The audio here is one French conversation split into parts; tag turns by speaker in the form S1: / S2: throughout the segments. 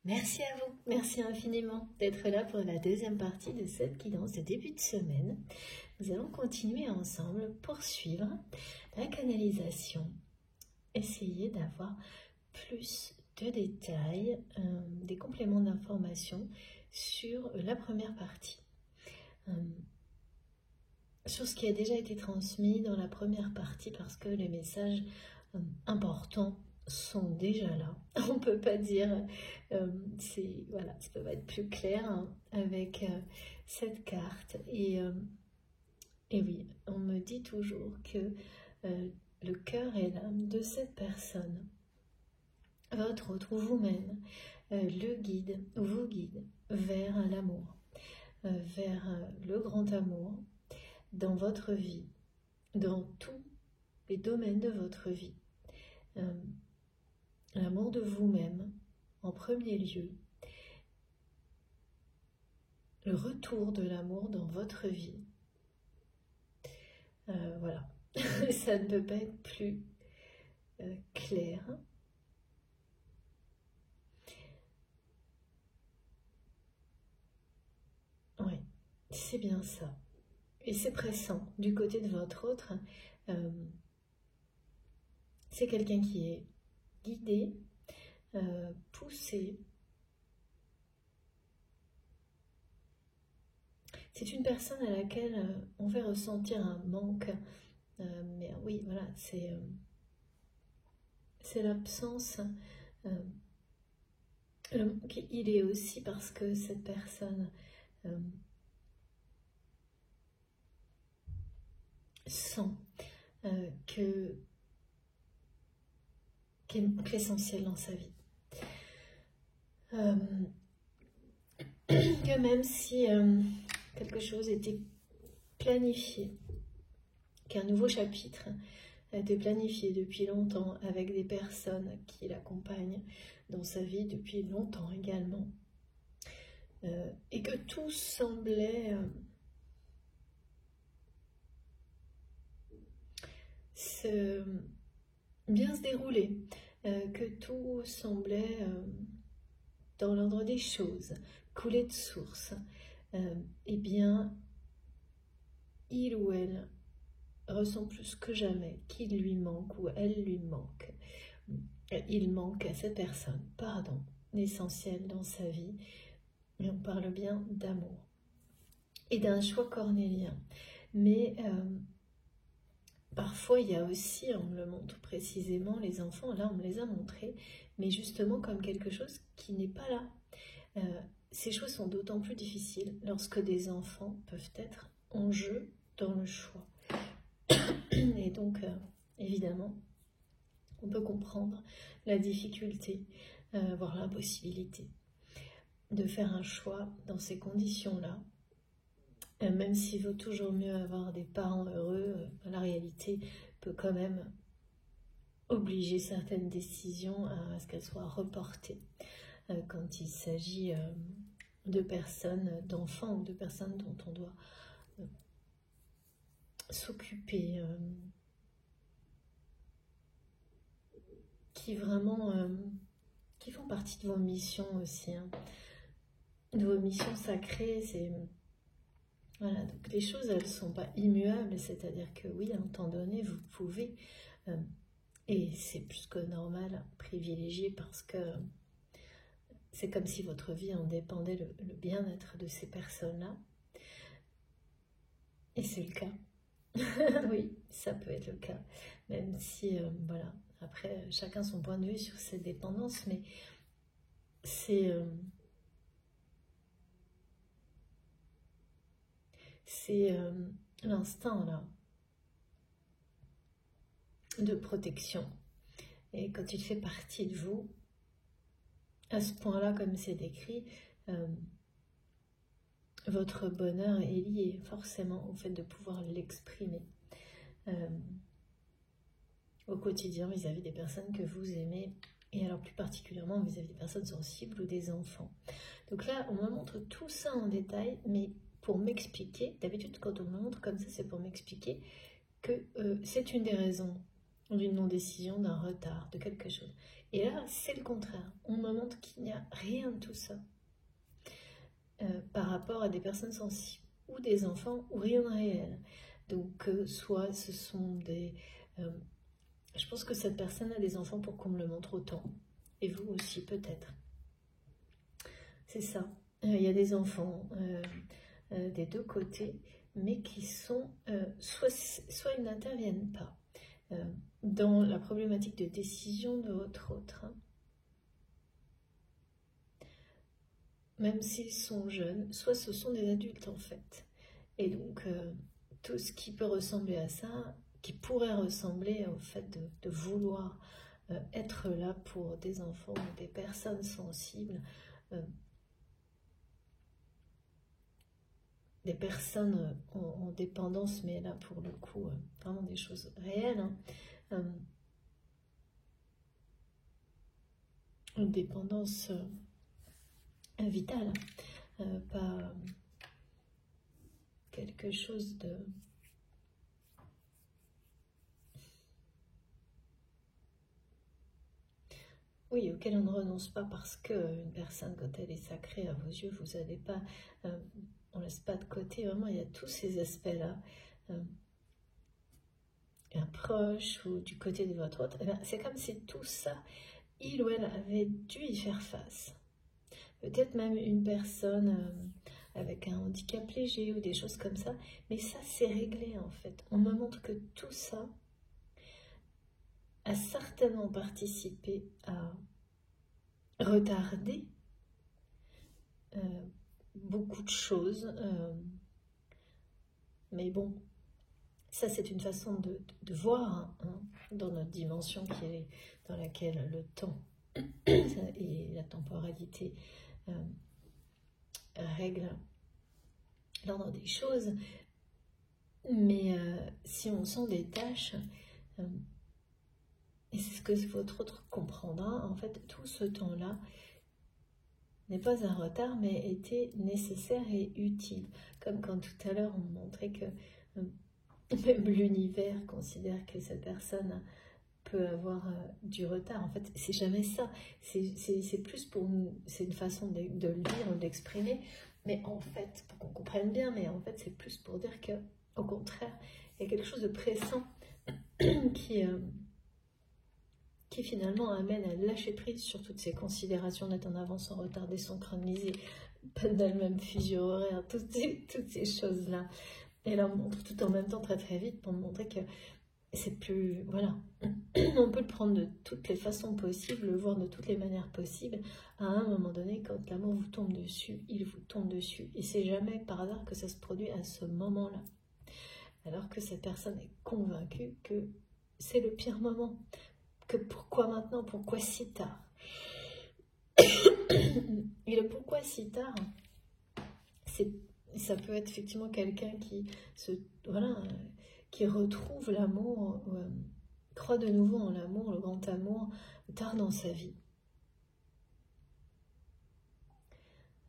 S1: Merci à vous, merci infiniment d'être là pour la deuxième partie de cette guidance de début de semaine. Nous allons continuer ensemble, poursuivre la canalisation, essayer d'avoir plus de détails, des compléments d'information sur la première partie. Sur ce qui a déjà été transmis dans la première partie, parce que les messages importants sont déjà là. On ne peut pas dire, voilà, ça peut pas être plus clair avec cette carte. Et oui, on me dit toujours que le cœur et l'âme de cette personne, votre autre ou vous-même, le guide ou vous guide vers l'amour, vers le grand amour dans votre vie, dans tous les domaines de votre vie. L'amour de vous-même en premier lieu, le retour de l'amour dans votre vie. Voilà, ça ne peut pas être plus clair. Oui, c'est bien ça. Et c'est pressant. Du côté de votre autre, c'est quelqu'un qui est guidé, poussé. C'est une personne à laquelle on fait ressentir un manque. Mais oui, voilà, c'est l'absence. Le manque, il est aussi parce que cette personne sent qu'il manque l'essentiel dans sa vie. Que même si quelque chose était planifié, qu'un nouveau chapitre a été planifié depuis longtemps avec des personnes qui l'accompagnent dans sa vie depuis longtemps également, et que tout semblait bien se dérouler, que tout semblait dans l'ordre des choses, couler de source, eh bien, il ou elle ressent plus que jamais qu'il lui manque ou elle lui manque. Il manque à cette personne, pardon, l'essentiel dans sa vie. Et on parle bien d'amour et d'un choix cornélien. Mais parfois, il y a aussi, on me le montre précisément, les enfants, là on me les a montrés, mais justement comme quelque chose qui n'est pas là. Ces choix sont d'autant plus difficiles lorsque des enfants peuvent être en jeu dans le choix. Et donc, évidemment, on peut comprendre la difficulté, voire l'impossibilité de faire un choix dans ces conditions-là. Même s'il vaut toujours mieux avoir des parents heureux, la réalité peut quand même obliger certaines décisions à ce qu'elles soient reportées quand il s'agit de personnes, d'enfants ou de personnes dont on doit s'occuper, qui vraiment qui font partie de vos missions aussi, hein, de vos missions sacrées. Voilà, donc les choses, elles ne sont pas immuables, c'est-à-dire que oui, à un temps donné, vous pouvez, et c'est plus que normal, privilégier, parce que c'est comme si votre vie en dépendait, le bien-être de ces personnes-là. Et c'est le cas. Oui, ça peut être le cas, même si, voilà, après, chacun son point de vue sur cette dépendance, mais c'est l'instinct là de protection, et quand il fait partie de vous à ce point là comme c'est décrit, votre bonheur est lié forcément au fait de pouvoir l'exprimer au quotidien vis-à-vis des personnes que vous aimez, et alors plus particulièrement vis-à-vis des personnes sensibles ou des enfants. Donc là on me montre tout ça en détail, mais pour m'expliquer, d'habitude quand on me montre comme ça, c'est pour m'expliquer que c'est une des raisons d'une non-décision, d'un retard, de quelque chose. Et là, c'est le contraire. On me montre qu'il n'y a rien de tout ça par rapport à des personnes sensibles ou des enfants ou rien de réel. Donc, soit ce sont des... je pense que cette personne a des enfants pour qu'on me le montre autant. Et vous aussi, peut-être. C'est ça. Il y a des enfants des deux côtés, mais qui sont... soit ils n'interviennent pas dans la problématique de décision de votre autre. Même s'ils sont jeunes, soit ce sont des adultes en fait. Et donc, tout ce qui peut ressembler à ça, qui pourrait ressembler au fait de vouloir être là pour des enfants ou des personnes sensibles, des personnes en dépendance, mais là pour le coup, vraiment des choses réelles, hein, une dépendance vitale, pas quelque chose de... Oui, auquel on ne renonce pas parce qu'une personne, quand elle est sacrée à vos yeux, vous n'avez pas... on ne laisse pas de côté, vraiment, il y a tous ces aspects-là. Un proche ou du côté de votre autre, c'est comme si tout ça, il ou elle avait dû y faire face. Peut-être même une personne avec un handicap léger ou des choses comme ça, mais ça c'est réglé en fait. On me montre que tout ça a certainement participé à retarder beaucoup de choses, mais bon, ça c'est une façon de voir hein, dans notre dimension qui est dans laquelle le temps et la temporalité règlent l'ordre des choses, mais si on s'en détache, et c'est ce que votre autre comprendra, en fait tout ce temps-là n'est pas un retard mais était nécessaire et utile, comme quand tout à l'heure on montrait que même l'univers considère que cette personne peut avoir du retard. En fait, c'est jamais ça. C'est plus pour nous, c'est une façon de le dire ou d'exprimer. Mais en fait, pour qu'on comprenne bien, mais en fait, c'est plus pour dire que, au contraire, il y a quelque chose de pressant qui finalement amène à lâcher prise sur toutes ces considérations d'être en avance, en retard, désynchroniser, pas de la même fusion horaire, toutes ces choses-là. Et là, on montre tout en même temps très très vite pour montrer que c'est plus... Voilà. On peut le prendre de toutes les façons possibles, le voir de toutes les manières possibles. À un moment donné, quand l'amour vous tombe dessus, il vous tombe dessus. Et c'est jamais par hasard que ça se produit à ce moment-là. Alors que cette personne est convaincue que c'est le pire moment. Que pourquoi maintenant? Pourquoi si tard? Et le pourquoi si tard, ça peut être effectivement quelqu'un qui qui retrouve l'amour, croit de nouveau en l'amour, le grand amour, tard dans sa vie.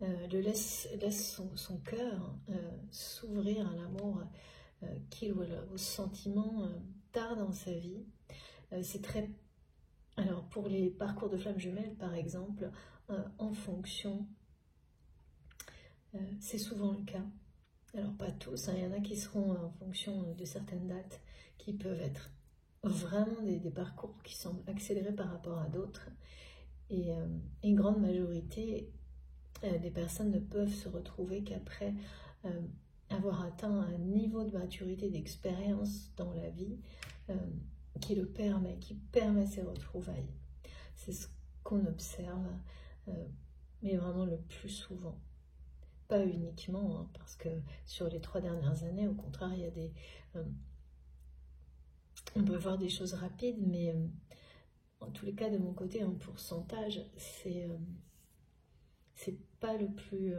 S1: Laisse son cœur s'ouvrir à l'amour qu'il ou elle, au sentiment tard dans sa vie. C'est très... Alors pour les parcours de flammes jumelles par exemple, en fonction, c'est souvent le cas. Alors pas tous, hein, il y en a qui seront en fonction de certaines dates qui peuvent être vraiment des parcours qui semblent accélérés par rapport à d'autres. Et une grande majorité des personnes ne peuvent se retrouver qu'après avoir atteint un niveau de maturité, d'expérience dans la vie qui permet ces retrouvailles. C'est ce qu'on observe, mais vraiment le plus souvent. Pas uniquement, hein, parce que sur les 3 dernières années, au contraire, il y a des... on peut voir des choses rapides, mais en tous les cas, de mon côté, en pourcentage, c'est pas le plus...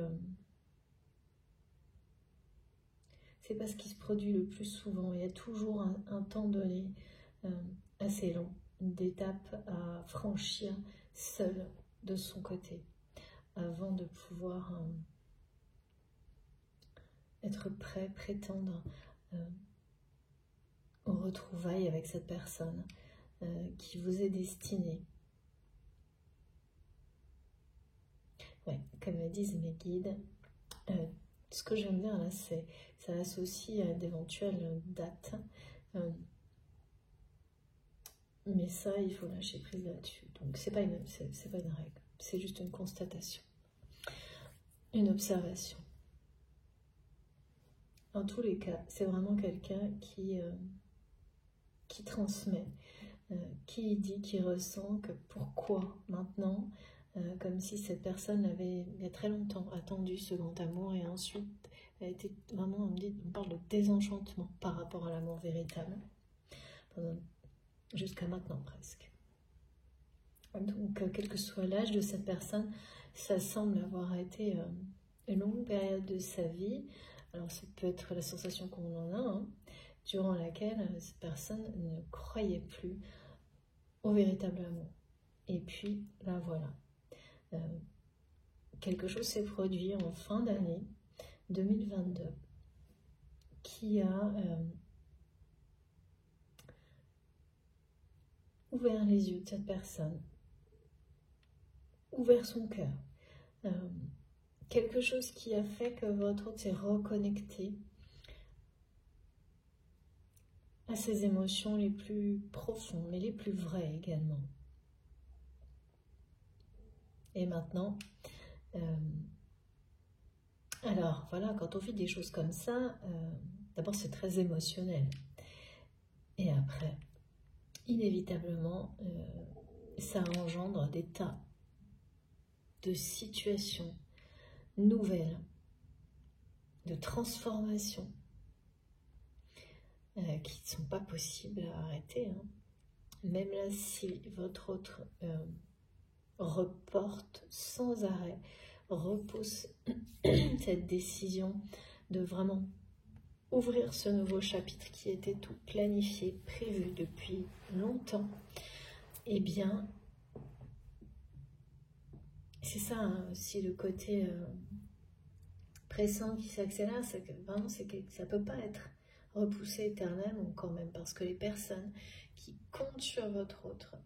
S1: c'est pas ce qui se produit le plus souvent. Il y a toujours un temps donné assez long, d'étapes à franchir seul de son côté, avant de pouvoir être prêt, prétendre aux retrouvailles avec cette personne. qui vous est destiné. Ouais, comme me disent mes guides, ce que j'aime bien là, c'est ça associe à d'éventuelles dates. Mais ça, il faut lâcher prise là-dessus. Donc, c'est pas une règle, c'est juste une constatation, une observation. En tous les cas, c'est vraiment quelqu'un qui transmet, qui dit, qui ressent que pourquoi maintenant, comme si cette personne avait, il y a très longtemps, attendu ce grand amour et ensuite a été vraiment, on parle de désenchantement par rapport à l'amour véritable, jusqu'à maintenant presque. Donc, quel que soit l'âge de cette personne, ça semble avoir été une longue période de sa vie. Alors, ça peut être la sensation qu'on en a, hein, durant laquelle cette personne ne croyait plus au véritable amour. Et puis, là, voilà. Quelque chose s'est produit en fin d'année 2022 qui a ouvert les yeux de cette personne, ouvert son cœur. Quelque chose qui a fait que votre hôte s'est reconnecté à ses émotions les plus profondes, mais les plus vraies également. Et maintenant, alors voilà, quand on vit des choses comme ça, d'abord c'est très émotionnel. Et après, inévitablement, ça engendre des tas de situations nouvelles, de transformations qui ne sont pas possibles à arrêter. Hein. Même là, si votre autre reporte sans arrêt, repousse cette décision de vraiment ouvrir ce nouveau chapitre qui était tout planifié, prévu depuis longtemps, eh bien, c'est ça hein, aussi le côté pressant qui s'accélère, c'est que vraiment ça ne peut pas être repoussé éternellement quand même, parce que les personnes qui comptent sur votre autre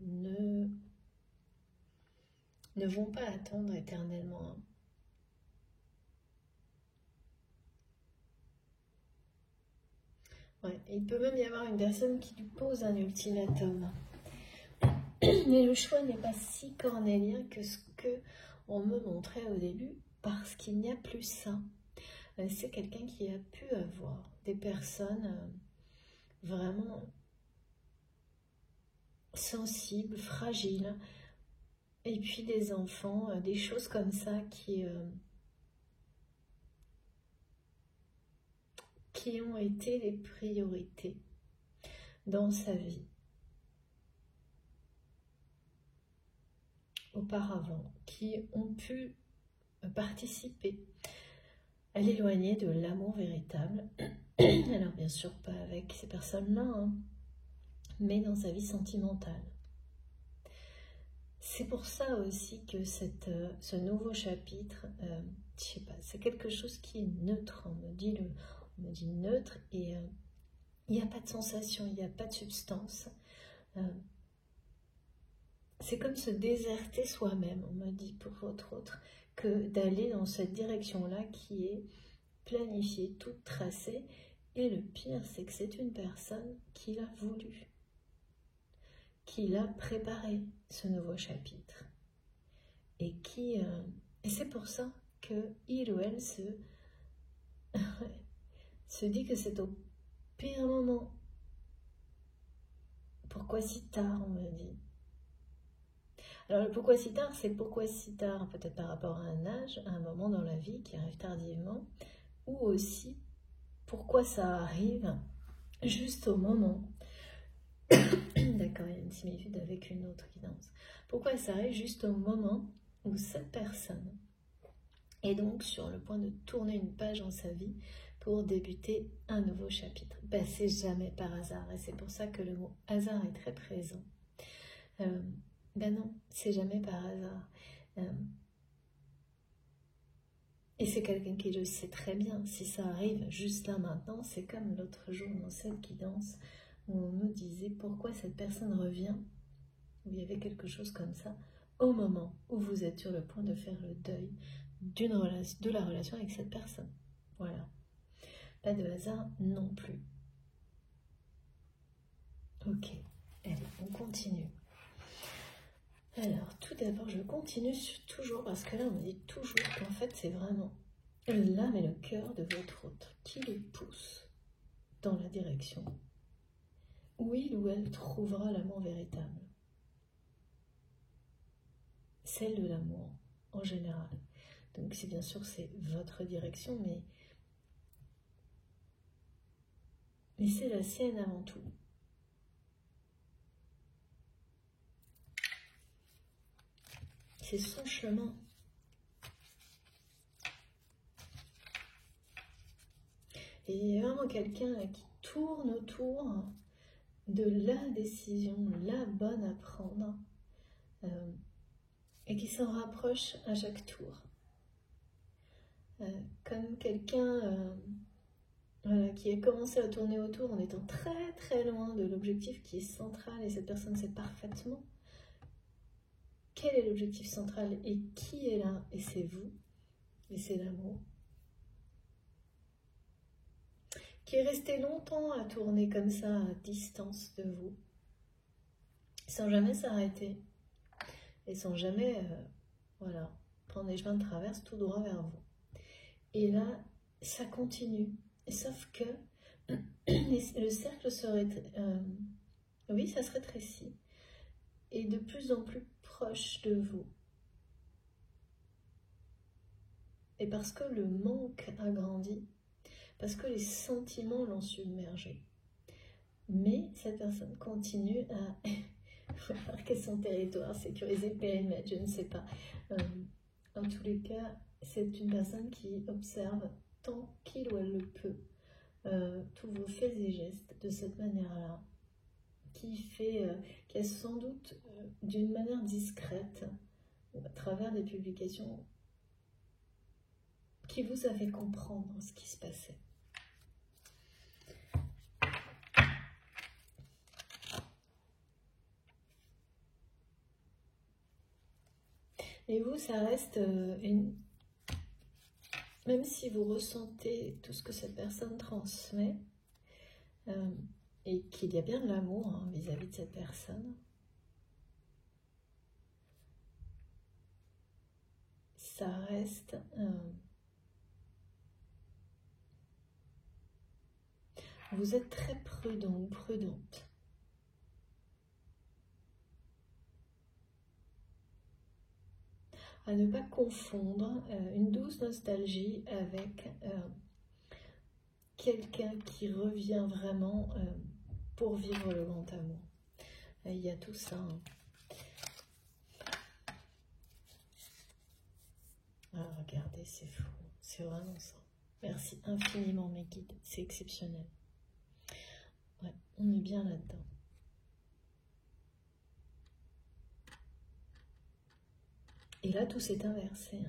S1: ne vont pas attendre éternellement. Hein. Ouais, il peut même y avoir une personne qui lui pose un ultimatum. Mais le choix n'est pas si cornélien que ce qu'on me montrait au début, parce qu'il n'y a plus ça. C'est quelqu'un qui a pu avoir des personnes vraiment sensibles, fragiles, et puis des enfants, des choses comme ça qui ont été les priorités dans sa vie auparavant, qui ont pu participer à l'éloigner de l'amour véritable. Alors bien sûr pas avec ces personnes-là, hein, mais dans sa vie sentimentale. C'est pour ça aussi que ce nouveau chapitre, je sais pas, c'est quelque chose qui est neutre. On me dit neutre et il n'y a pas de sensation, il n'y a pas de substance. C'est comme se déserter soi-même, on me dit pour votre autre, que d'aller dans cette direction-là qui est planifiée, toute tracée. Et le pire, c'est que c'est une personne qui l'a voulu, qui l'a préparé, ce nouveau chapitre. Et et c'est pour ça que il ou elle se dit que c'est au pire moment. Pourquoi si tard, on me dit. Alors, le pourquoi si tard, c'est pourquoi si tard, peut-être par rapport à un âge, à un moment dans la vie qui arrive tardivement, ou aussi pourquoi ça arrive juste au moment. D'accord, il y a une similitude avec une autre guidance. Pourquoi ça arrive juste au moment où cette personne est donc sur le point de tourner une page dans sa vie pour débuter un nouveau chapitre. Ben, c'est jamais par hasard, et c'est pour ça que le mot hasard est très présent. Ben non, c'est jamais par hasard. Et c'est quelqu'un qui le sait très bien. Si ça arrive juste là maintenant, c'est comme l'autre jour dans cette guidance, où on nous disait pourquoi cette personne revient, où il y avait quelque chose comme ça, au moment où vous êtes sur le point de faire le deuil de la relation avec cette personne. Voilà. Pas de hasard non plus. Ok, allez, on continue. Alors, tout d'abord, je continue toujours, parce que là, on me dit toujours qu'en fait, c'est vraiment l'âme et le cœur de votre autre qui le pousse dans la direction où il ou elle trouvera l'amour véritable. Celle de l'amour, en général. Donc, c'est bien sûr, c'est votre direction, mais c'est la sienne avant tout. C'est son chemin. Et il y a vraiment quelqu'un qui tourne autour de la décision, la bonne à prendre, et qui s'en rapproche à chaque tour. Comme quelqu'un voilà, qui a commencé à tourner autour en étant très très loin de l'objectif qui est central, et cette personne sait parfaitement quel est l'objectif central et qui est là, et c'est vous, et c'est l'amour. Qui est resté longtemps à tourner comme ça à distance de vous, sans jamais s'arrêter, et sans jamais voilà, prendre les chemins de traverse tout droit vers vous. Et là, ça continue, sauf que le cercle serait, oui, ça se rétrécit, et de plus en plus proche de vous. Et parce que le manque a grandi, parce que les sentiments l'ont submergé. Mais cette personne continue à marquer son territoire, sécuriser le périmètre, je ne sais pas. En tous les cas, c'est une personne qui observe tant qu'il ou elle le peut tous vos faits et gestes de cette manière-là, qui a sans doute d'une manière discrète, à travers des publications, qui vous a fait comprendre ce qui se passait. Et vous, ça reste même si vous ressentez tout ce que cette personne transmet, et qu'il y a bien de l'amour vis-à-vis de cette personne, ça reste vous êtes très prudent ou prudente. À ne pas confondre une douce nostalgie avec quelqu'un qui revient vraiment pour vivre le grand amour. Il y a tout ça. Ah, regardez, c'est fou. C'est vraiment ça. Merci infiniment mes guides. C'est exceptionnel. Ouais, on est bien là-dedans. Et là, tout s'est inversé.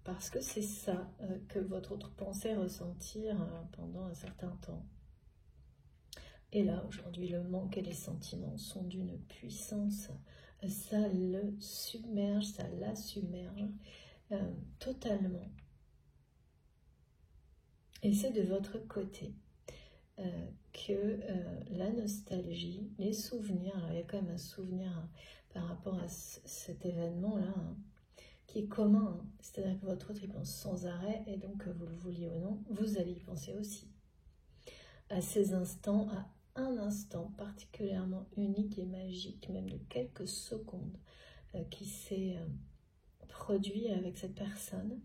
S1: Parce que c'est ça que votre autre pensait ressentir pendant un certain temps. Et là, aujourd'hui, le manque et les sentiments sont d'une puissance. Ça le submerge, ça la submerge totalement. Et c'est de votre côté que la nostalgie, les souvenirs, alors il y a quand même un souvenir par rapport à cet événement-là, qui est commun, c'est-à-dire que votre autre y pense sans arrêt, et donc que vous le vouliez ou non, vous allez y penser aussi. À ces instants, à un instant particulièrement unique et magique, même de quelques secondes, qui s'est produit avec cette personne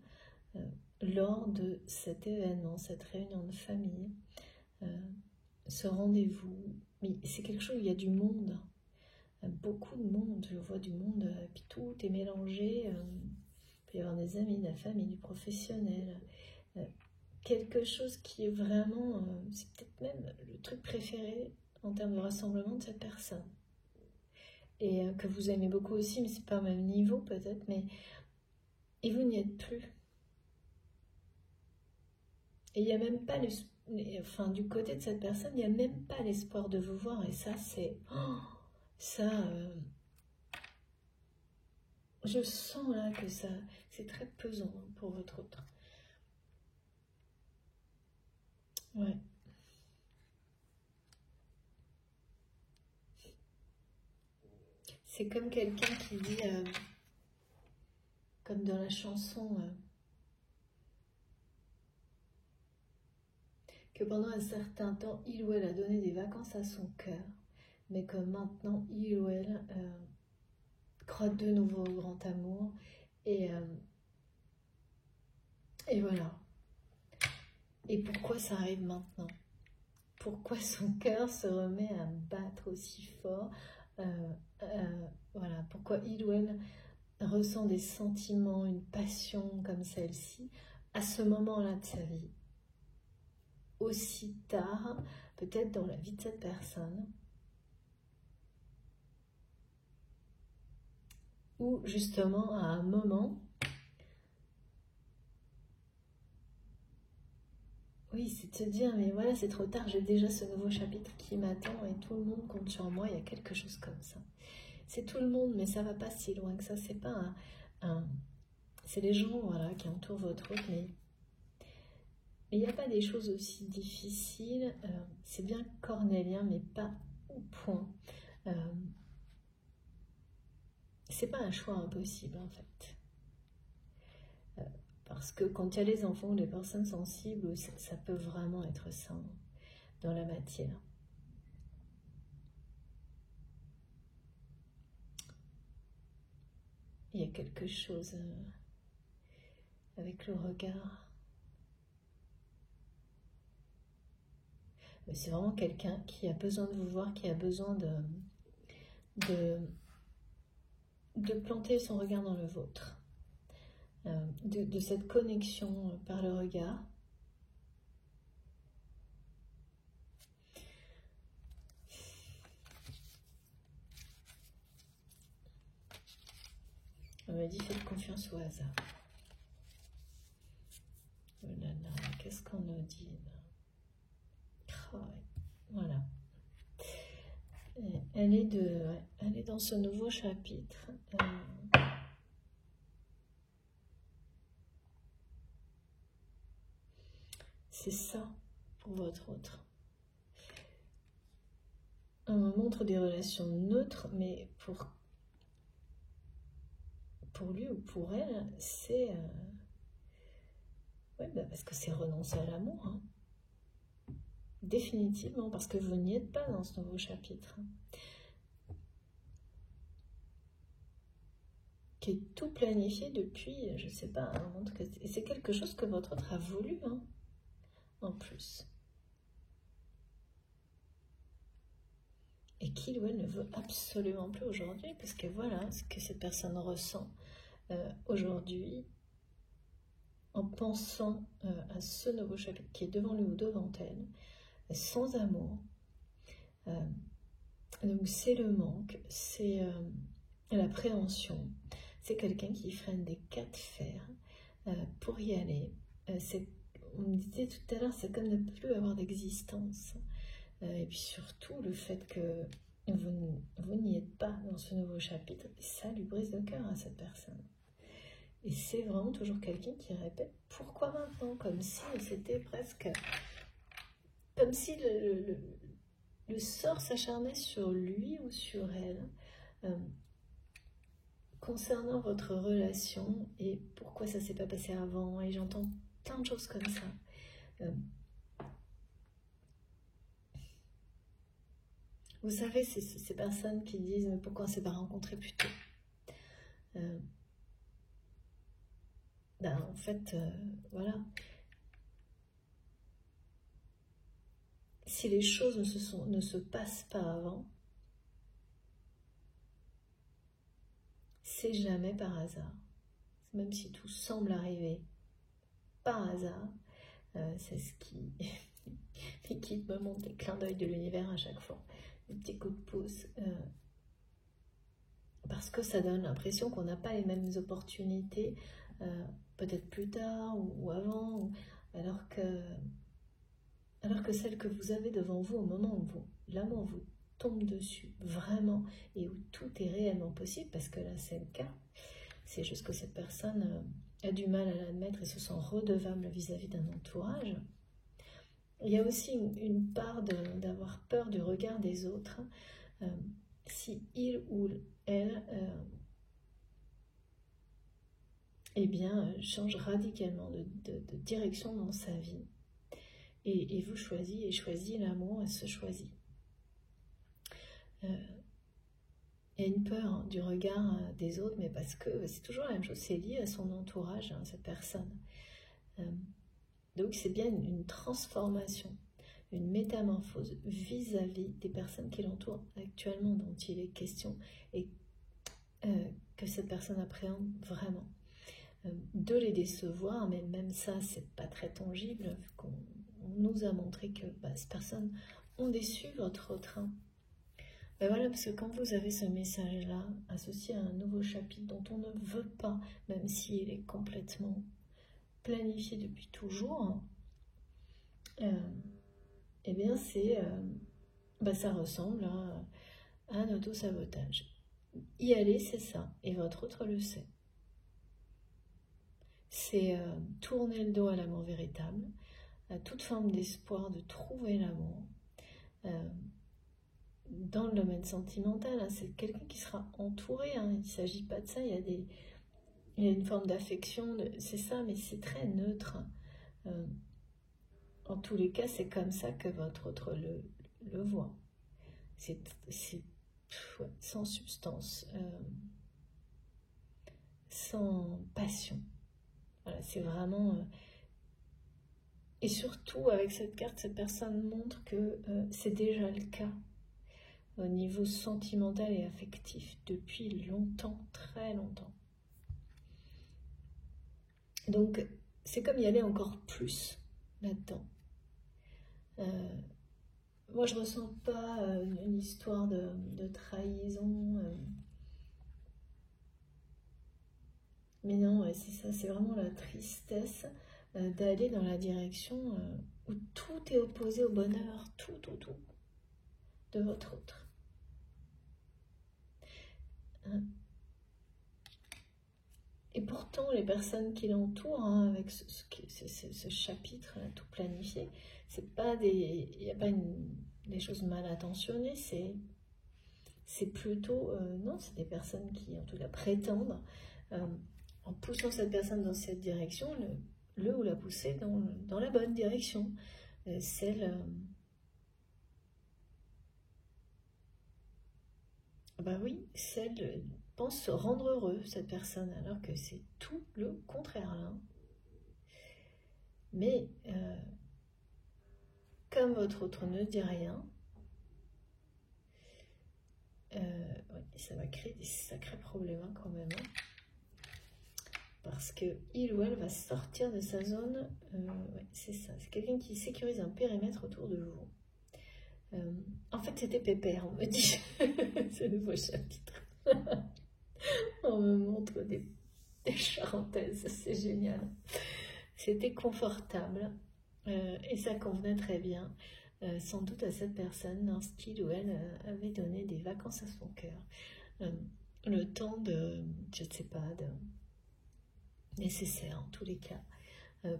S1: lors de cet événement, cette réunion de famille, ce rendez-vous. Mais c'est quelque chose où il y a du monde, beaucoup de monde, je vois du monde, puis tout est mélangé, il peut y avoir des amis, de la famille, du professionnel, quelque chose qui est vraiment, c'est peut-être même le truc préféré en termes de rassemblement de cette personne. Et que vous aimez beaucoup aussi, mais c'est pas au même niveau peut-être, mais et vous n'y êtes plus. Et il n'y a même pas enfin, du côté de cette personne, il n'y a même pas l'espoir de vous voir. Et ça, c'est... Oh, ça... je sens là que ça, c'est très pesant pour votre autre. Ouais. C'est comme quelqu'un qui dit, comme dans la chanson, que pendant un certain temps, il ou elle a donné des vacances à son cœur, mais que maintenant, il ou elle croit de nouveau au grand amour. Et voilà. Et pourquoi ça arrive maintenant? Pourquoi son cœur se remet à battre aussi fort? Voilà. Pourquoi il ou elle ressent des sentiments, une passion comme celle-ci, à ce moment-là de sa vie, aussi tard, peut-être dans la vie de cette personne, ou justement à un moment, oui, c'est de se dire, mais voilà, c'est trop tard, j'ai déjà ce nouveau chapitre qui m'attend et tout le monde compte sur moi, il y a quelque chose comme ça. C'est tout le monde, mais ça va pas si loin que ça, c'est pas c'est les gens, voilà, qui entourent votre autre, mais il n'y a pas des choses aussi difficiles, c'est bien cornélien, mais pas au point. C'est pas un choix impossible en fait. Parce que quand il y a les enfants ou les personnes sensibles, ça peut vraiment être ça dans la matière. Il y a quelque chose avec le regard. C'est vraiment quelqu'un qui a besoin de vous voir, qui a besoin de planter son regard dans le vôtre. De cette connexion par le regard. On m'a dit faites confiance au hasard. Oh là là, qu'est-ce qu'on nous dit là? Oh, voilà. Elle est dans ce nouveau chapitre. C'est ça pour votre autre. On me montre des relations neutres, mais pour lui ou pour elle, c'est... ouais, bah parce que c'est renoncer à l'amour. Hein. Définitivement, parce que vous n'y êtes pas dans ce nouveau chapitre. Qui est tout planifié depuis, je sais pas, et c'est quelque chose que votre autre a voulu, hein, en plus. Et qu'il ou elle ne veut absolument plus aujourd'hui, parce que voilà ce que cette personne ressent aujourd'hui, en pensant à ce nouveau chapitre qui est devant lui ou devant elle, sans amour. Donc c'est le manque, c'est l'appréhension, c'est quelqu'un qui freine des cas de fer pour y aller. On me disait tout à l'heure, c'est comme ne plus avoir d'existence. Et puis surtout, le fait que vous n'y êtes pas dans ce nouveau chapitre, ça lui brise le cœur à cette personne. Et c'est vraiment toujours quelqu'un qui répète « Pourquoi maintenant ?» Comme si c'était presque... Comme si le sort s'acharnait sur lui ou sur elle. Concernant votre relation et pourquoi ça ne s'est pas passé avant. Et j'entends plein de choses comme ça. Vous savez, c'est ces personnes qui disent « Pourquoi on ne s'est pas rencontrés plus tôt ?» Ben, en fait, voilà. Si les choses ne se passent pas avant, c'est jamais par hasard. Même si tout semble arriver par hasard, c'est ce qui me montre des clins d'œil de l'univers à chaque fois. Des petits coups de pouce. Parce que ça donne l'impression qu'on n'a pas les mêmes opportunités, peut-être plus tard ou avant, alors que Alors que celle que vous avez devant vous au moment où l'amour vous tombe dessus, vraiment, et où tout est réellement possible, parce que là c'est le cas, c'est juste que cette personne a du mal à l'admettre et se sent redevable vis-à-vis d'un entourage. Il y a aussi une part d'avoir peur du regard des autres. Si il ou elle eh bien, change radicalement de direction dans sa vie. Et vous choisit l'amour, elle se choisit. Il y a une peur du regard des autres, mais parce que c'est toujours la même chose, c'est lié à son entourage, cette personne. Donc c'est bien une transformation, une métamorphose vis-à-vis des personnes qui l'entourent actuellement, dont il est question, et que cette personne appréhende vraiment. De les décevoir, mais même ça, c'est pas très tangible, vu qu'on nous a montré que ces personnes ont déçu votre train. Ben voilà, parce que quand vous avez ce message-là, associé à un nouveau chapitre dont on ne veut pas, même s'il est complètement planifié depuis toujours, eh bien ça ressemble à un auto-sabotage. Y aller, c'est ça, et votre autre le sait. C'est tourner le dos à l'amour véritable, à toute forme d'espoir de trouver l'amour. Dans le domaine sentimental, c'est quelqu'un qui sera entouré, il ne s'agit pas de ça, il y a une forme d'affection, c'est ça, mais c'est très neutre. En tous les cas, c'est comme ça que votre autre le voit. C'est sans substance, sans passion. Voilà, c'est vraiment... Et surtout, avec cette carte, cette personne montre que c'est déjà le cas au niveau sentimental et affectif depuis longtemps, très longtemps. Donc, c'est comme y aller encore plus là-dedans. Moi, je ressens pas une histoire de trahison. Mais non, c'est ça, c'est vraiment la tristesse d'aller dans la direction où tout est opposé au bonheur, tout de votre autre. Et pourtant, les personnes qui l'entourent, avec ce chapitre tout planifié, il n'y a pas des choses mal intentionnées, c'est plutôt, non, c'est des personnes qui, en tout cas, prétendent, en poussant cette personne dans cette direction, le ou la pousser dans la bonne direction. Celle pense se rendre heureux, cette personne, alors que c'est tout le contraire là. Mais comme votre autre ne dit rien, ça va créer des sacrés problèmes quand même. Parce que il ou elle va sortir de sa zone, c'est ça, c'est quelqu'un qui sécurise un périmètre autour de vous. En fait, c'était pépère, on me dit, ce nouveau chapitre. On me montre des charentaises, c'est génial. C'était confortable et ça convenait très bien, sans doute à cette personne, lorsqu'il ou elle avait donné des vacances à son cœur. Le temps je ne sais pas, nécessaire en tous les cas,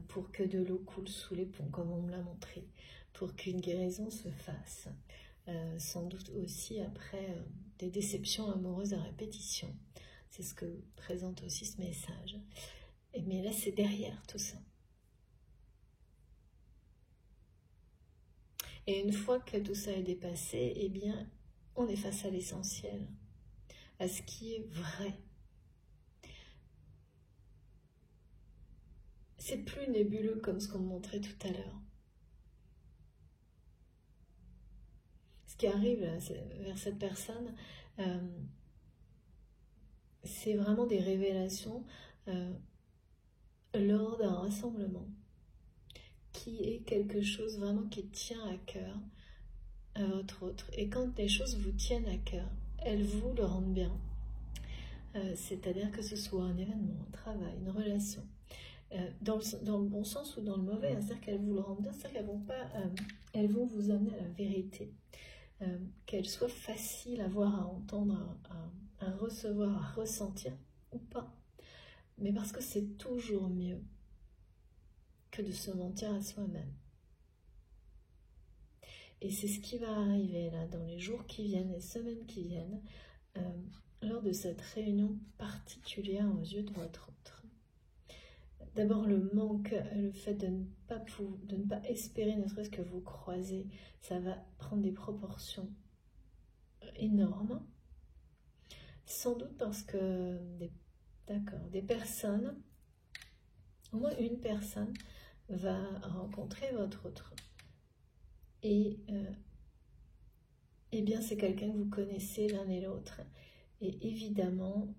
S1: pour que de l'eau coule sous les ponts, comme on me l'a montré, pour qu'une guérison se fasse. Sans doute aussi après des déceptions amoureuses à répétition. C'est ce que présente aussi ce message. Mais là, c'est derrière tout ça. Et une fois que tout ça est dépassé, eh bien, on est face à l'essentiel, à ce qui est vrai. C'est plus nébuleux comme ce qu'on me montrait tout à l'heure. Ce qui arrive vers cette personne, c'est vraiment des révélations lors d'un rassemblement qui est quelque chose vraiment qui tient à cœur à votre autre. Et quand les choses vous tiennent à cœur, elles vous le rendent bien. C'est-à-dire que ce soit un événement, un travail, une relation, dans le bon sens ou dans le mauvais, c'est-à-dire qu'elles vous le rendent bien, c'est-à-dire elles vont vous amener à la vérité, qu'elle soit facile à voir, à entendre, à recevoir, à ressentir ou pas. Mais parce que c'est toujours mieux que de se mentir à soi-même. Et c'est ce qui va arriver là dans les jours qui viennent, les semaines qui viennent, lors de cette réunion particulière aux yeux de votre autre. D'abord le manque, le fait de ne pas espérer ne serait-ce que vous croiser, ça va prendre des proportions énormes. Sans doute parce que des personnes, au moins une personne, va rencontrer votre autre. Et bien c'est quelqu'un que vous connaissez l'un et l'autre. Et évidemment,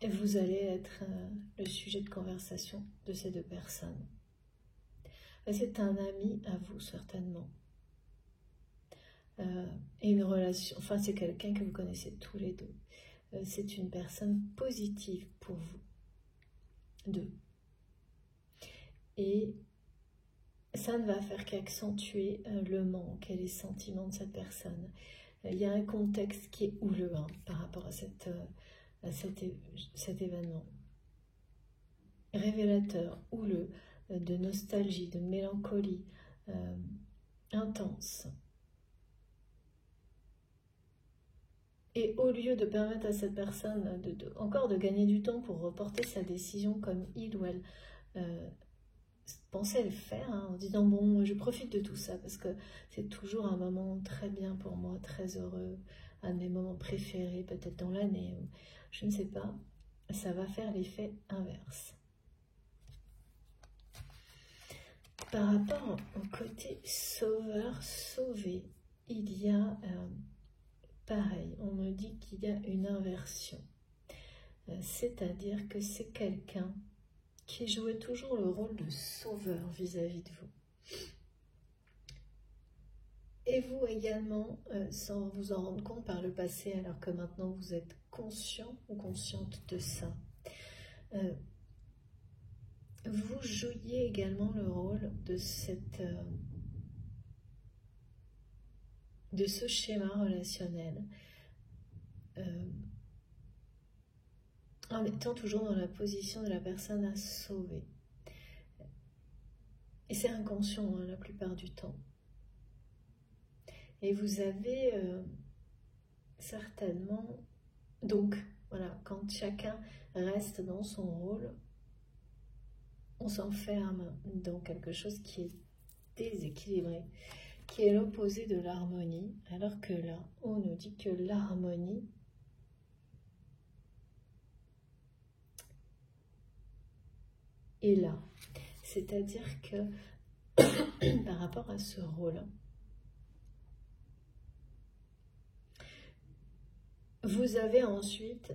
S1: vous allez être le sujet de conversation de ces deux personnes. C'est un ami à vous, certainement. Et une relation, enfin c'est quelqu'un que vous connaissez tous les deux. C'est une personne positive pour vous, deux. Et ça ne va faire qu'accentuer le manque et les sentiments de cette personne. Il y a un contexte qui est houleux par rapport à cet événement. Révélateur, houleux, de nostalgie, de mélancolie, intense. Et au lieu de permettre à cette personne encore de gagner du temps pour reporter sa décision comme il ou elle pensait le faire, en disant bon, je profite de tout ça parce que c'est toujours un moment très bien pour moi, très heureux, un de mes moments préférés peut-être dans l'année, je ne sais pas, ça va faire l'effet inverse. Par rapport au côté sauveur, sauvé, il y a pareil, on me dit qu'il y a une inversion, c'est-à-dire que c'est quelqu'un qui jouait toujours le rôle de sauveur vis-à-vis de vous. Et vous également, sans vous en rendre compte par le passé, alors que maintenant vous êtes conscient ou consciente de ça, vous jouiez également le rôle de ce schéma relationnel, en étant toujours dans la position de la personne à sauver. Et c'est inconscient la plupart du temps. Et vous avez certainement, donc voilà, quand chacun reste dans son rôle, on s'enferme dans quelque chose qui est déséquilibré, qui est l'opposé de l'harmonie, alors que là, on nous dit que l'harmonie est là. C'est-à-dire que par rapport à ce rôle, vous avez ensuite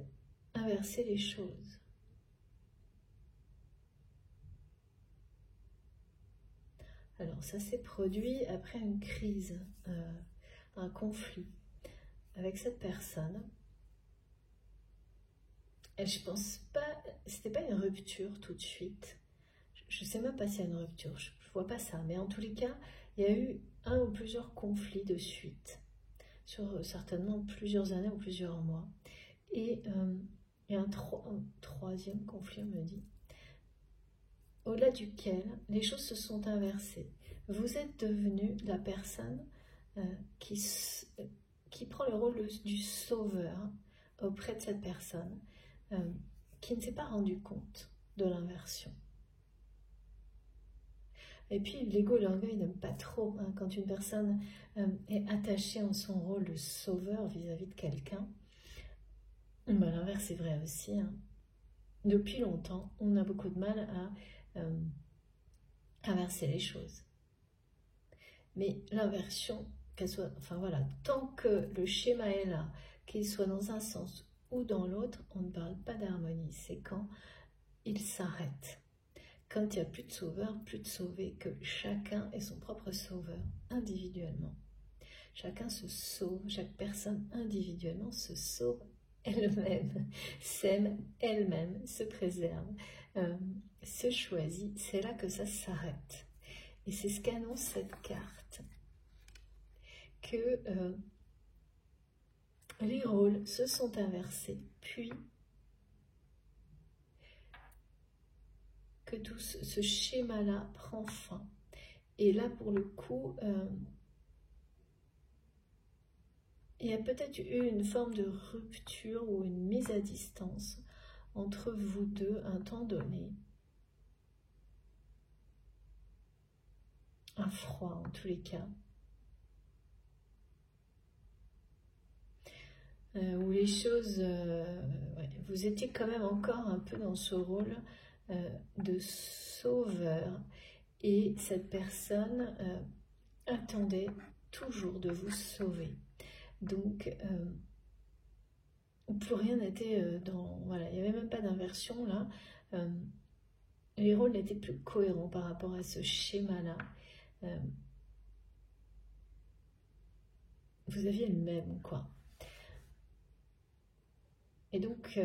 S1: inversé les choses. Alors ça s'est produit après une crise, un conflit avec cette personne. Et je pense pas, c'était pas une rupture tout de suite. Je sais même pas s'il y a une rupture, je vois pas ça. Mais en tous les cas, il y a eu un ou plusieurs conflits de suite, sur certainement plusieurs années ou plusieurs mois. Et il y a un troisième conflit, on me dit, au-delà duquel les choses se sont inversées. Vous êtes devenu la personne qui prend le rôle du sauveur auprès de cette personne qui ne s'est pas rendu compte de l'inversion. Et puis l'ego et l'orgueil n'aiment pas trop quand une personne est attachée en son rôle de sauveur vis-à-vis de quelqu'un. L'inverse est vrai aussi. Depuis longtemps, on a beaucoup de mal à inverser les choses. Mais l'inversion, qu'elle soit, enfin voilà, tant que le schéma est là, qu'il soit dans un sens ou dans l'autre, on ne parle pas d'harmonie. C'est quand il s'arrête. Quand il n'y a plus de sauveur, plus de sauvé, que chacun est son propre sauveur, individuellement. Chacun se sauve, chaque personne individuellement se sauve elle-même, s'aime elle-même, se préserve, se choisit, c'est là que ça s'arrête. Et c'est ce qu'annonce cette carte, que les rôles se sont inversés, puis que tout ce schéma-là prend fin. Et là, pour le coup, il y a peut-être eu une forme de rupture ou une mise à distance entre vous deux un temps donné. Un froid en tous les cas. Où les choses... ouais, vous étiez quand même encore un peu dans ce rôle de sauveur. Et cette personne attendait toujours de vous sauver. Donc, plus rien n'était dans... Voilà, il n'y avait même pas d'inversion là. Les rôles n'étaient plus cohérents par rapport à ce schéma-là. Vous aviez le même, quoi. Et donc,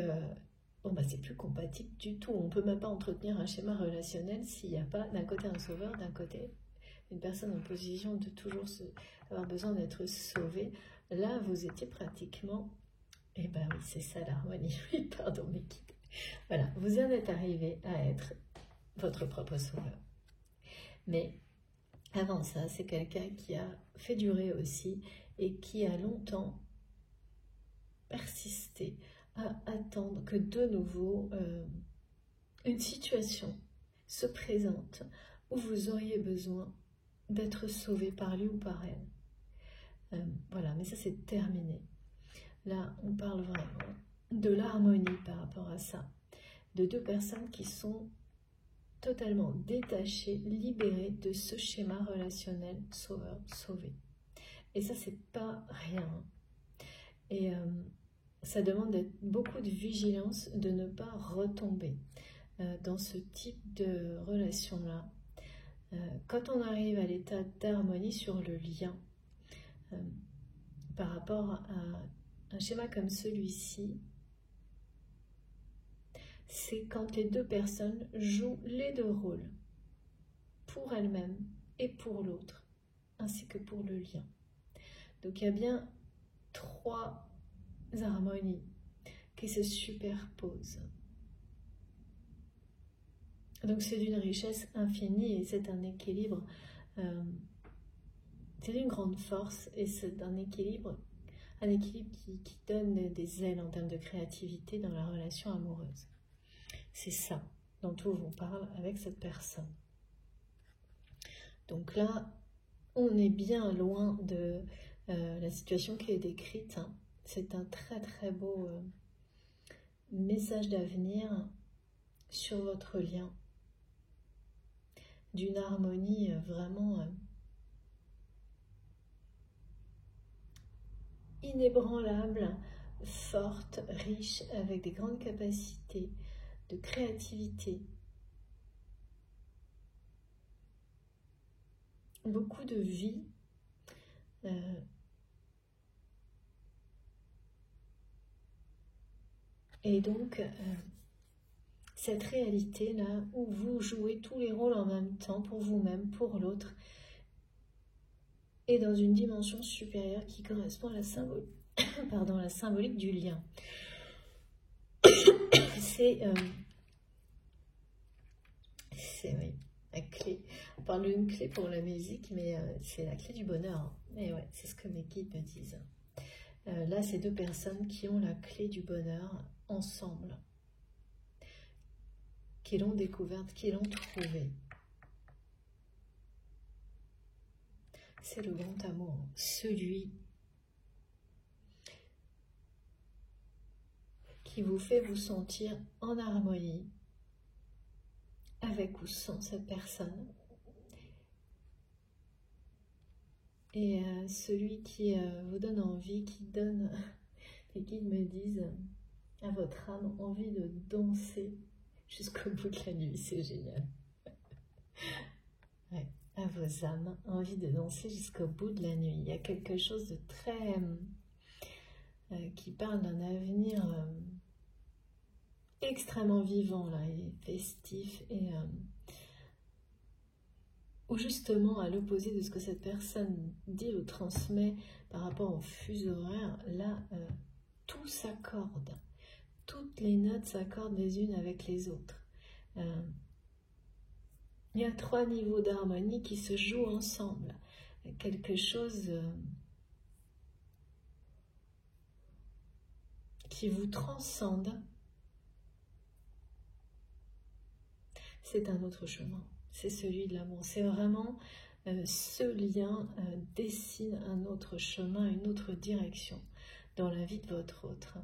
S1: bon, bah, c'est plus compatible du tout. On ne peut même pas entretenir un schéma relationnel s'il n'y a pas d'un côté un sauveur, d'un côté une personne en position de toujours avoir besoin d'être sauvée. Là, vous étiez pratiquement... Eh ben oui, c'est ça l'harmonie. Oui, pardon, mes guides. Voilà, vous en êtes arrivé à être votre propre sauveur. Mais avant ça, c'est quelqu'un qui a fait durer aussi et qui a longtemps persisté à attendre que de nouveau une situation se présente où vous auriez besoin d'être sauvé par lui ou par elle. Voilà, mais ça c'est terminé. Là, on parle vraiment de l'harmonie par rapport à ça, de deux personnes qui sont totalement détachées, libérées de ce schéma relationnel sauveur-sauvé. Et ça, c'est pas rien. Et ça demande beaucoup de vigilance de ne pas retomber dans ce type de relation-là. Quand on arrive à l'état d'harmonie sur le lien, par rapport à un schéma comme celui-ci, c'est quand les deux personnes jouent les deux rôles, pour elles-mêmes et pour l'autre, ainsi que pour le lien. Donc il y a bien trois harmonies qui se superposent. Donc c'est d'une richesse infinie et c'est un équilibre, c'est d'une grande force et c'est un équilibre qui donne des ailes en termes de créativité dans la relation amoureuse. C'est ça dont on vous parle avec cette personne. Donc là, on est bien loin de la situation qui est décrite. Hein. C'est un très très beau message d'avenir sur votre lien, d'une harmonie vraiment inébranlable, forte, riche, avec des grandes capacités de créativité, beaucoup de vie, et donc cette réalité-là où vous jouez tous les rôles en même temps pour vous-même, pour l'autre, et dans une dimension supérieure qui correspond à la la symbolique du lien. C'est oui, la clé. On parle d'une clé pour la musique, mais c'est la clé du bonheur. Et ouais, c'est ce que mes guides me disent. Là, c'est deux personnes qui ont la clé du bonheur ensemble, qui l'ont découverte, qui l'ont trouvée. C'est le grand amour, celui qui vous fait vous sentir en harmonie avec ou sans cette personne. Et celui qui vous donne envie, qui donne, les guides me disent, à votre âme, envie de danser jusqu'au bout de la nuit. C'est génial. Ouais, à vos âmes, envie de danser jusqu'au bout de la nuit. Il y a quelque chose de très qui parle d'un avenir extrêmement vivant là, et festif, et ou justement à l'opposé de ce que cette personne dit ou transmet par rapport au fuseau horaire, là tout s'accorde, toutes les notes s'accordent les unes avec les autres. Il y a 3 niveaux d'harmonie qui se jouent ensemble, quelque chose qui vous transcende. C'est un autre chemin, c'est celui de l'amour. C'est vraiment ce lien dessine un autre chemin, une autre direction dans la vie de votre autre.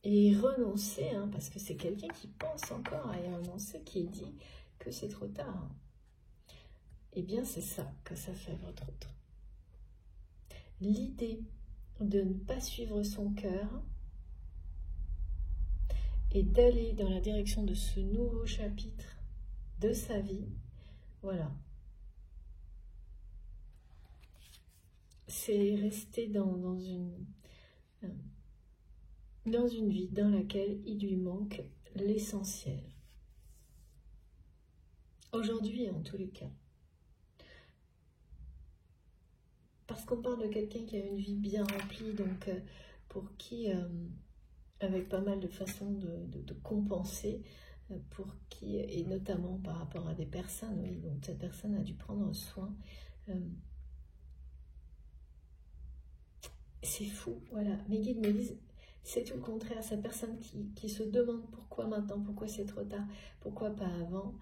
S1: Et renoncer, hein, parce que c'est quelqu'un qui pense encore à y renoncer, qui dit que c'est trop tard. Eh bien, c'est ça que ça fait votre autre. L'idée de ne pas suivre son cœur et d'aller dans la direction de ce nouveau chapitre de sa vie, voilà. C'est rester dans une vie dans laquelle il lui manque l'essentiel. Aujourd'hui, en tous les cas. Parce qu'on parle de quelqu'un qui a une vie bien remplie, donc pour qui, avec pas mal de façons de compenser, pour qui, et notamment par rapport à des personnes, oui, donc cette personne a dû prendre soin. C'est fou, voilà. Mes guides me disent, c'est tout le contraire, cette personne qui se demande pourquoi maintenant, pourquoi c'est trop tard, pourquoi pas avant,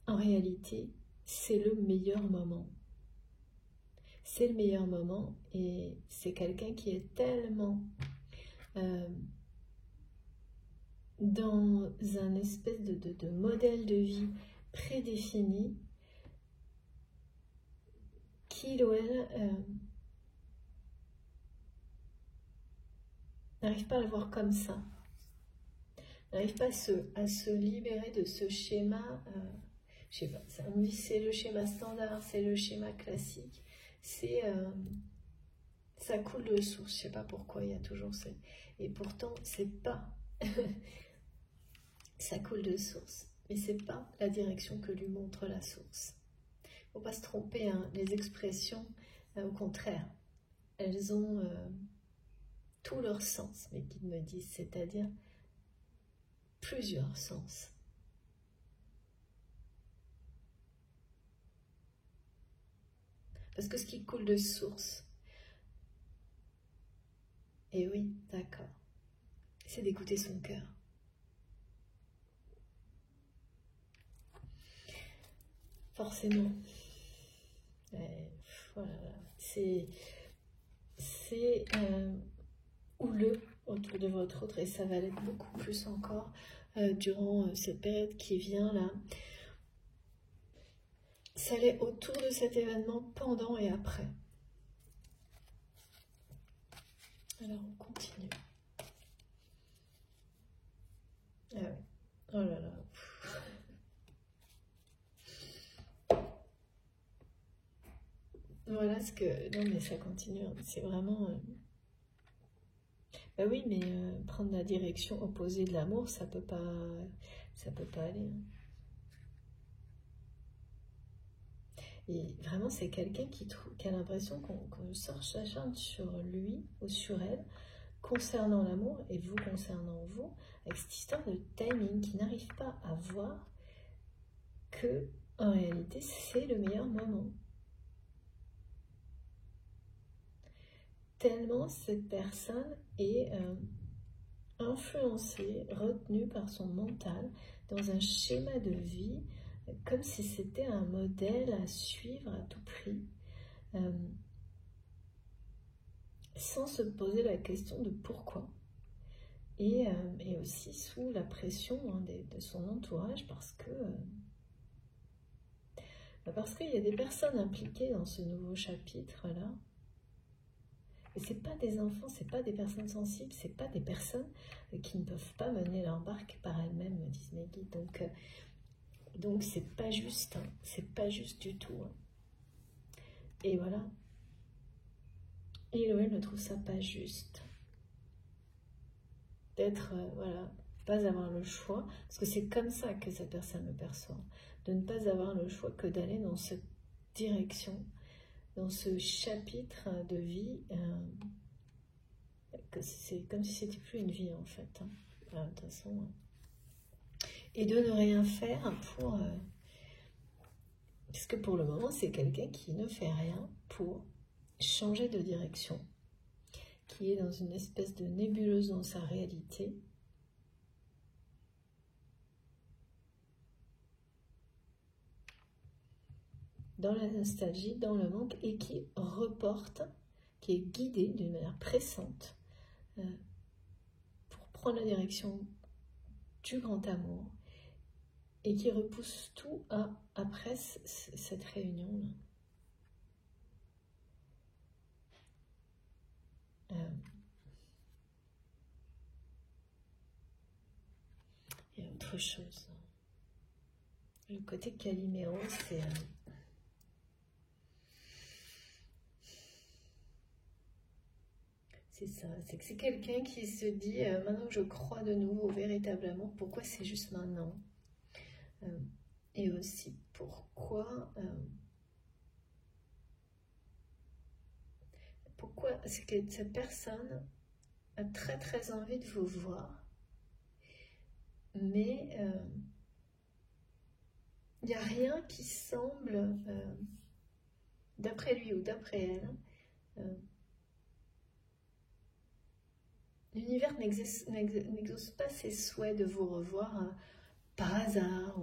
S1: en réalité, c'est le meilleur moment. C'est le meilleur moment et c'est quelqu'un qui est tellement dans un espèce de modèle de vie prédéfini qu'il ou elle n'arrive pas à le voir comme ça, n'arrive pas à se libérer de ce schéma, je sais pas, c'est le schéma standard, c'est le schéma classique. C'est ça coule de source, je sais pas pourquoi il y a toujours ça. Et pourtant, c'est pas ça coule de source, mais c'est pas la direction que lui montre la source. Faut pas se tromper, hein, les expressions, au contraire, elles ont tout leur sens, mes guides me disent, c'est-à-dire plusieurs sens. Parce que ce qui coule de source, et oui, d'accord, c'est d'écouter son cœur. Forcément. Voilà, c'est houleux autour de votre autre, et ça va l'être beaucoup plus encore durant cette période qui vient là. Ça l'est autour de cet événement, pendant et après. Alors on continue. Ah ouais. Oh là là. Voilà ce que... Non mais ça continue. C'est vraiment... Bah oui, mais prendre la direction opposée de l'amour, ça peut pas aller. Et vraiment, c'est quelqu'un qui a l'impression qu'on sort chacun sur lui ou sur elle, concernant l'amour, et vous concernant vous, avec cette histoire de timing, qui n'arrive pas à voir que, en réalité, c'est le meilleur moment. Tellement cette personne est influencée, retenue par son mental, dans un schéma de vie, comme si c'était un modèle à suivre à tout prix, sans se poser la question de pourquoi. Et aussi sous la pression, hein, de son entourage, parce qu'il y a des personnes impliquées dans ce nouveau chapitre-là. Et c'est pas des enfants, c'est pas des personnes sensibles, c'est pas des personnes qui ne peuvent pas mener leur barque par elles-mêmes, me disent mes guides. Donc c'est pas juste, hein, c'est pas juste du tout. Hein. Et voilà. il ou elle ne trouve ça pas juste d'être, voilà, pas avoir le choix, parce que c'est comme ça que cette personne le perçoit, de ne pas avoir le choix que d'aller dans cette direction, dans ce chapitre de vie, que c'est comme si c'était plus une vie en fait, hein. Voilà, de toute façon, et de ne rien faire pour... parce que pour le moment, c'est quelqu'un qui ne fait rien pour changer de direction, qui est dans une espèce de nébuleuse dans sa réalité, dans la nostalgie, dans le manque, et qui reporte, qui est guidé d'une manière pressante pour prendre la direction du grand amour, et qui repousse tout après cette réunion-là. Il y a autre chose. Le côté Calimero, c'est ça, c'est que c'est quelqu'un qui se dit maintenant que je crois de nouveau au véritable amour, pourquoi c'est juste maintenant, et aussi pourquoi c'est que cette personne a très très envie de vous voir, mais il n'y a rien qui semble, d'après lui ou d'après elle, l'univers n'exauce pas ses souhaits de vous revoir par hasard.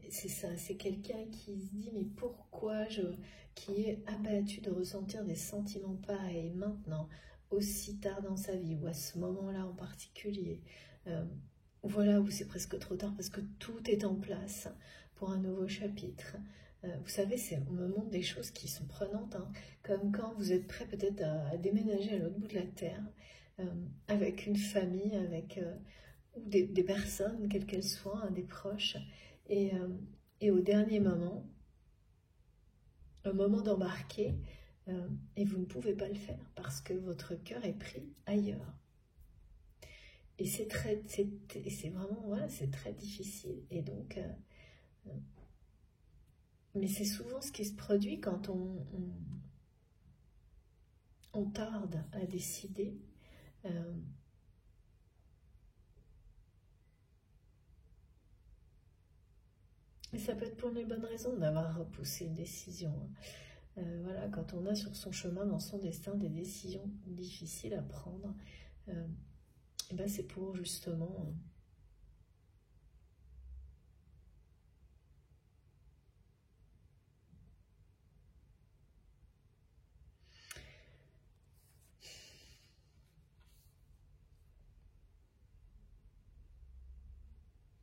S1: C'est ça, c'est quelqu'un qui se dit mais pourquoi qui est abattu de ressentir des sentiments pareils maintenant, aussi tard dans sa vie, ou à ce moment-là en particulier, voilà, où c'est presque trop tard parce que tout est en place pour un nouveau chapitre. Vous savez, on me montre des choses qui sont prenantes, hein, comme quand vous êtes prêt peut-être à déménager à l'autre bout de la terre, avec une famille, avec ou des personnes, quelles qu'elles soient, hein, des proches, et au dernier moment, au moment d'embarquer, et vous ne pouvez pas le faire parce que votre cœur est pris ailleurs. Et c'est vraiment, voilà, c'est très difficile. Et donc, mais c'est souvent ce qui se produit quand on tarde à décider. Mais ça peut être pour les bonnes raisons d'avoir repoussé une décision. Voilà, quand on a sur son chemin, dans son destin, des décisions difficiles à prendre, et ben c'est pour justement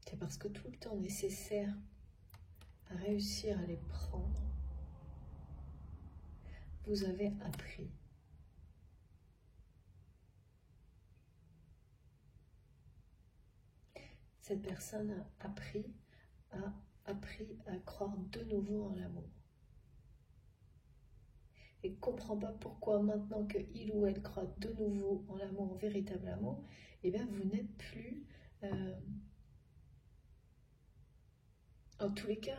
S1: c'est parce que tout le temps nécessaire à réussir à les prendre, vous avez appris. Cette personne a appris à croire de nouveau en l'amour. Et ne comprend pas pourquoi maintenant que il ou elle croit de nouveau en l'amour, en véritable amour, eh bien vous n'êtes plus, en tous les cas,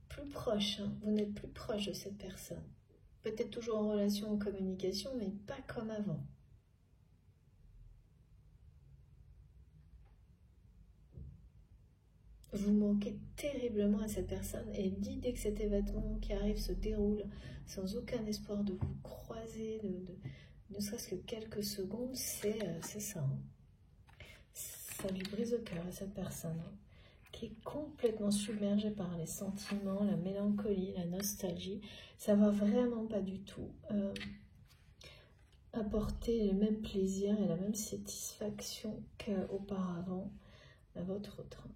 S1: plus proche, hein. Vous n'êtes plus proche de cette personne. Peut-être toujours en relation, en communication, mais pas comme avant. Vous manquez terriblement à cette personne, et l'idée que cet événement qui arrive se déroule sans aucun espoir de vous croiser, ne serait-ce que quelques secondes, c'est ça. Hein. Ça lui brise le cœur à cette personne, hein, qui est complètement submergée par les sentiments, la mélancolie, la nostalgie. Ça va vraiment pas du tout apporter le même plaisir et la même satisfaction qu'auparavant à votre autre,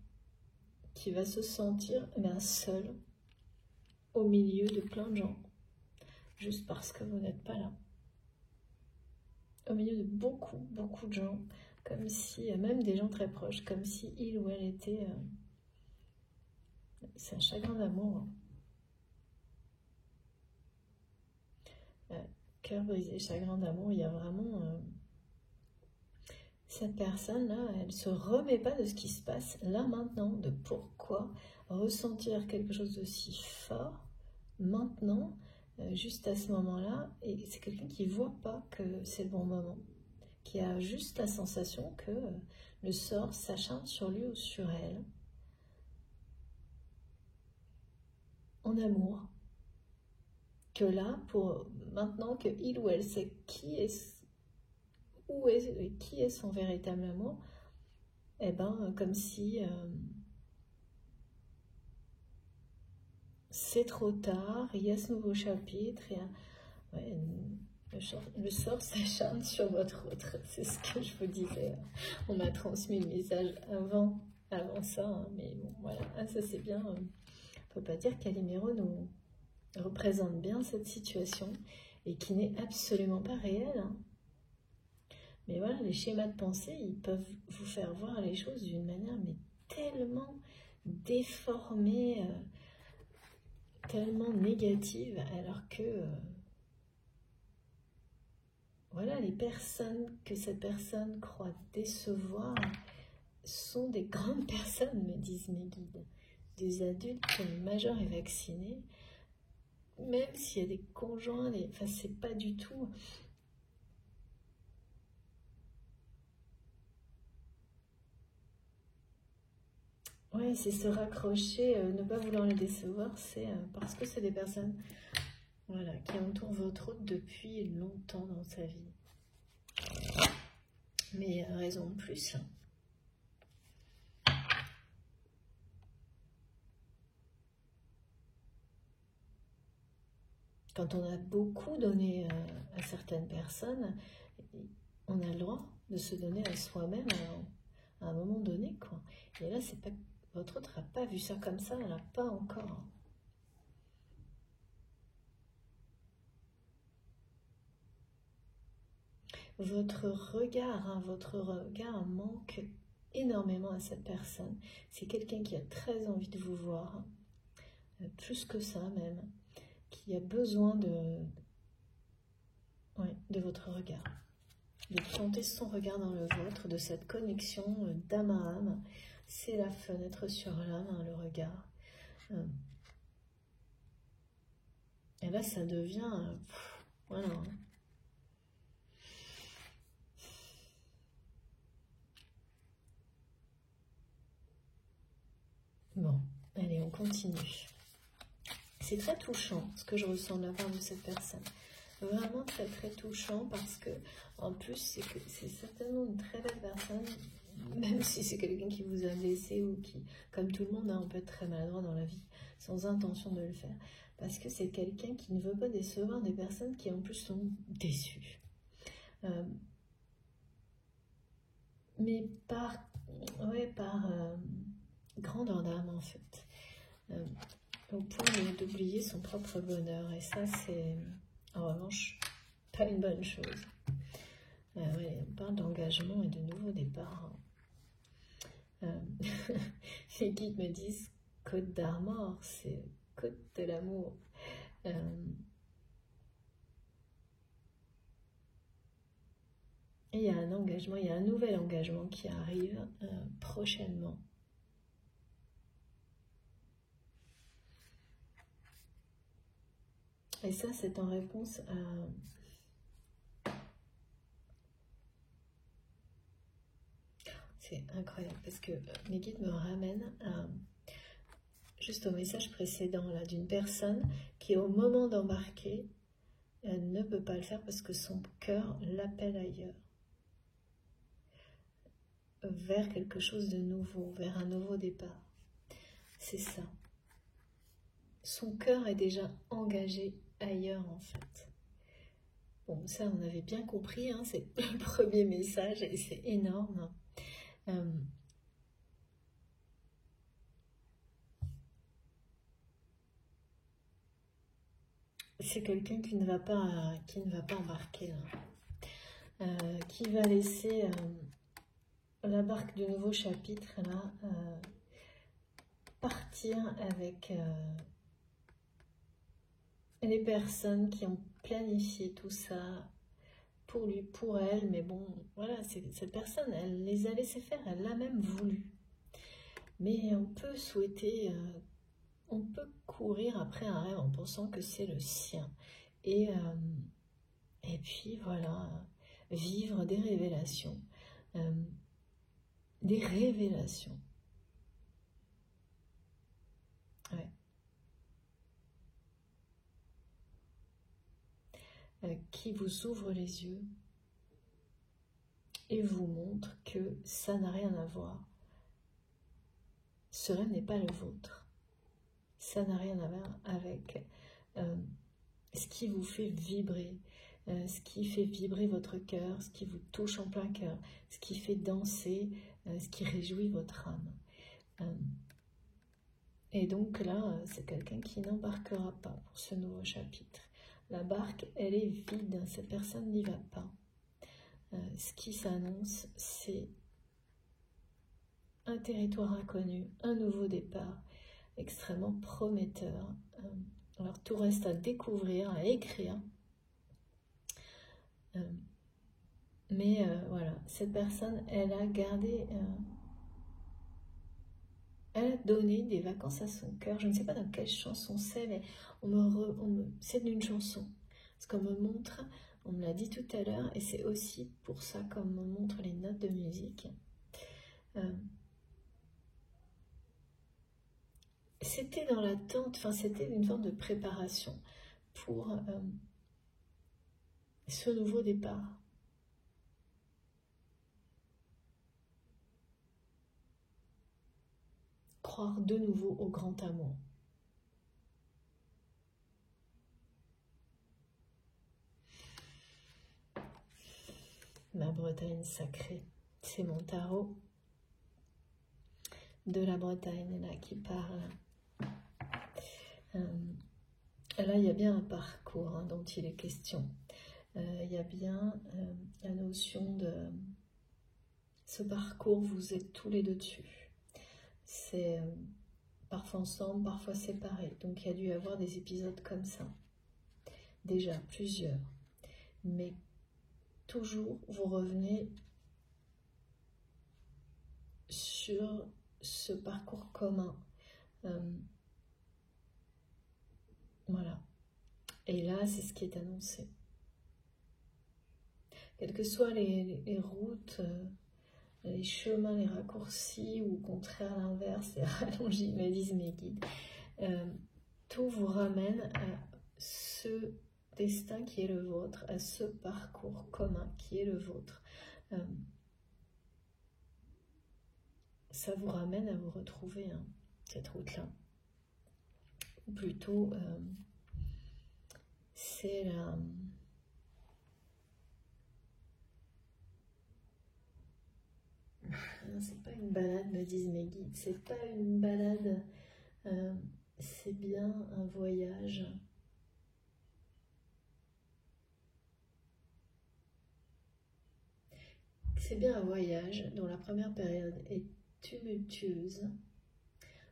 S1: qui va se sentir seul au milieu de plein de gens, juste parce que vous n'êtes pas là. au milieu de beaucoup, beaucoup de gens, comme si, même des gens très proches, comme si il ou elle était... c'est un chagrin d'amour. Cœur brisé, chagrin d'amour, il y a vraiment... cette personne-là, elle ne se remet pas de ce qui se passe là maintenant, de pourquoi ressentir quelque chose d'aussi fort maintenant, juste à ce moment-là. Et c'est quelqu'un qui ne voit pas que c'est le bon moment, qui a juste la sensation que le sort s'acharne sur lui ou sur elle en amour. Que là, pour maintenant que il ou elle sait qui est son véritable amour, eh ben, comme si c'est trop tard, il y a ce nouveau chapitre, le sort s'acharne sur votre autre. C'est ce que je vous disais. On m'a transmis le message avant ça, hein, mais bon, voilà, ça c'est bien. On ne peut pas dire qu'Aliméro nous représente bien cette situation et qui n'est absolument pas réelle. Hein. Mais voilà, les schémas de pensée, ils peuvent vous faire voir les choses d'une manière mais tellement déformée, tellement négative, alors que voilà, les personnes que cette personne croit décevoir sont des grandes personnes, me disent mes guides, des adultes majeurs et vaccinés, même s'il y a des conjoints, enfin c'est pas du tout... Ouais, c'est se raccrocher, ne pas vouloir les décevoir, c'est parce que c'est des personnes voilà, qui entourent votre hôte depuis longtemps dans sa vie. Mais raison de plus. Quand on a beaucoup donné à certaines personnes, on a le droit de se donner à soi-même à un moment donné, quoi. Et là, c'est pas... Votre autre n'a pas vu ça comme ça, elle n'a pas encore. Votre regard manque énormément à cette personne. C'est quelqu'un qui a très envie de vous voir, plus que ça même, qui a besoin de votre regard, de planter son regard dans le vôtre, de cette connexion d'âme à âme. C'est la fenêtre sur l'âme, hein, le regard. Et là, ça devient... voilà. Bon, allez, on continue. C'est très touchant, ce que je ressens de la part de cette personne. Vraiment très très touchant, parce que, en plus, c'est certainement une très belle personne, même si c'est quelqu'un qui vous a blessé ou qui, comme tout le monde, hein, on peut être très maladroit dans la vie, sans intention de le faire. Parce que c'est quelqu'un qui ne veut pas décevoir des personnes qui, en plus, sont déçues. Mais par grandeur d'âme, en fait. Au point d'oublier son propre bonheur. Et ça, c'est, en revanche, pas une bonne chose. Ouais, on parle d'engagement et de nouveau départ. Les guides me disent Côte d'Armor, c'est Côte de l'amour. Et il y a un engagement, il y a un nouvel engagement qui arrive prochainement. Et ça, c'est en réponse à... C'est incroyable, parce que mes guides me ramènent juste au message précédent là, d'une personne qui, au moment d'embarquer, ne peut pas le faire parce que son cœur l'appelle ailleurs. Vers quelque chose de nouveau, vers un nouveau départ. C'est ça. Son cœur est déjà engagé ailleurs, en fait. Bon, ça, on avait bien compris, hein, c'est le premier message et c'est énorme. C'est quelqu'un qui ne va pas embarquer. Là. qui va laisser la barque du nouveau chapitre là partir avec les personnes qui ont planifié tout ça pour lui, pour elle, mais bon, voilà, cette personne, elle les a laissés faire, elle l'a même voulu. Mais on peut souhaiter, on peut courir après un rêve en pensant que c'est le sien. Et puis voilà, vivre des révélations. Des révélations. Ouais. Qui vous ouvre les yeux et vous montre que ça n'a rien à voir. Ce rêve n'est pas le vôtre. Ça n'a rien à voir avec ce qui vous fait vibrer, ce qui fait vibrer votre cœur, ce qui vous touche en plein cœur, ce qui fait danser, ce qui réjouit votre âme. Et donc là, c'est quelqu'un qui n'embarquera pas pour ce nouveau chapitre. La barque, elle est vide, cette personne n'y va pas. Ce qui s'annonce, c'est un territoire inconnu, un nouveau départ, extrêmement prometteur. Alors tout reste à découvrir, à écrire. Mais voilà, cette personne, elle a gardé, elle a donné des vacances à son cœur. Je ne sais pas dans quelle chanson c'est, mais c'est d'une chanson. Parce qu'on me montre, on me l'a dit tout à l'heure, et c'est aussi pour ça qu'on me montre les notes de musique. C'était dans l'attente, enfin c'était une forme de préparation pour ce nouveau départ. Croire de nouveau au grand amour. Ma Bretagne sacrée, c'est mon tarot de la Bretagne là qui parle. Là, il y a bien un parcours dont il est question. Il y a bien la notion de ce parcours, vous êtes tous les deux dessus. C'est parfois ensemble, parfois séparés. Donc il y a dû y avoir des épisodes comme ça. Déjà, plusieurs. Mais toujours, vous revenez sur ce parcours commun. Voilà. Et là, c'est ce qui est annoncé. Quelles que soient les routes, les chemins, les raccourcis, ou au contraire l'inverse, les rallongis, me disent mes guides, tout vous ramène à ce destin qui est le vôtre, à ce parcours commun qui est le vôtre. Ça vous ramène à vous retrouver, cette route-là. Ou plutôt, c'est la... C'est pas une balade, me disent mes guides, c'est pas une balade, c'est bien un voyage. C'est bien un voyage dont la première période est tumultueuse,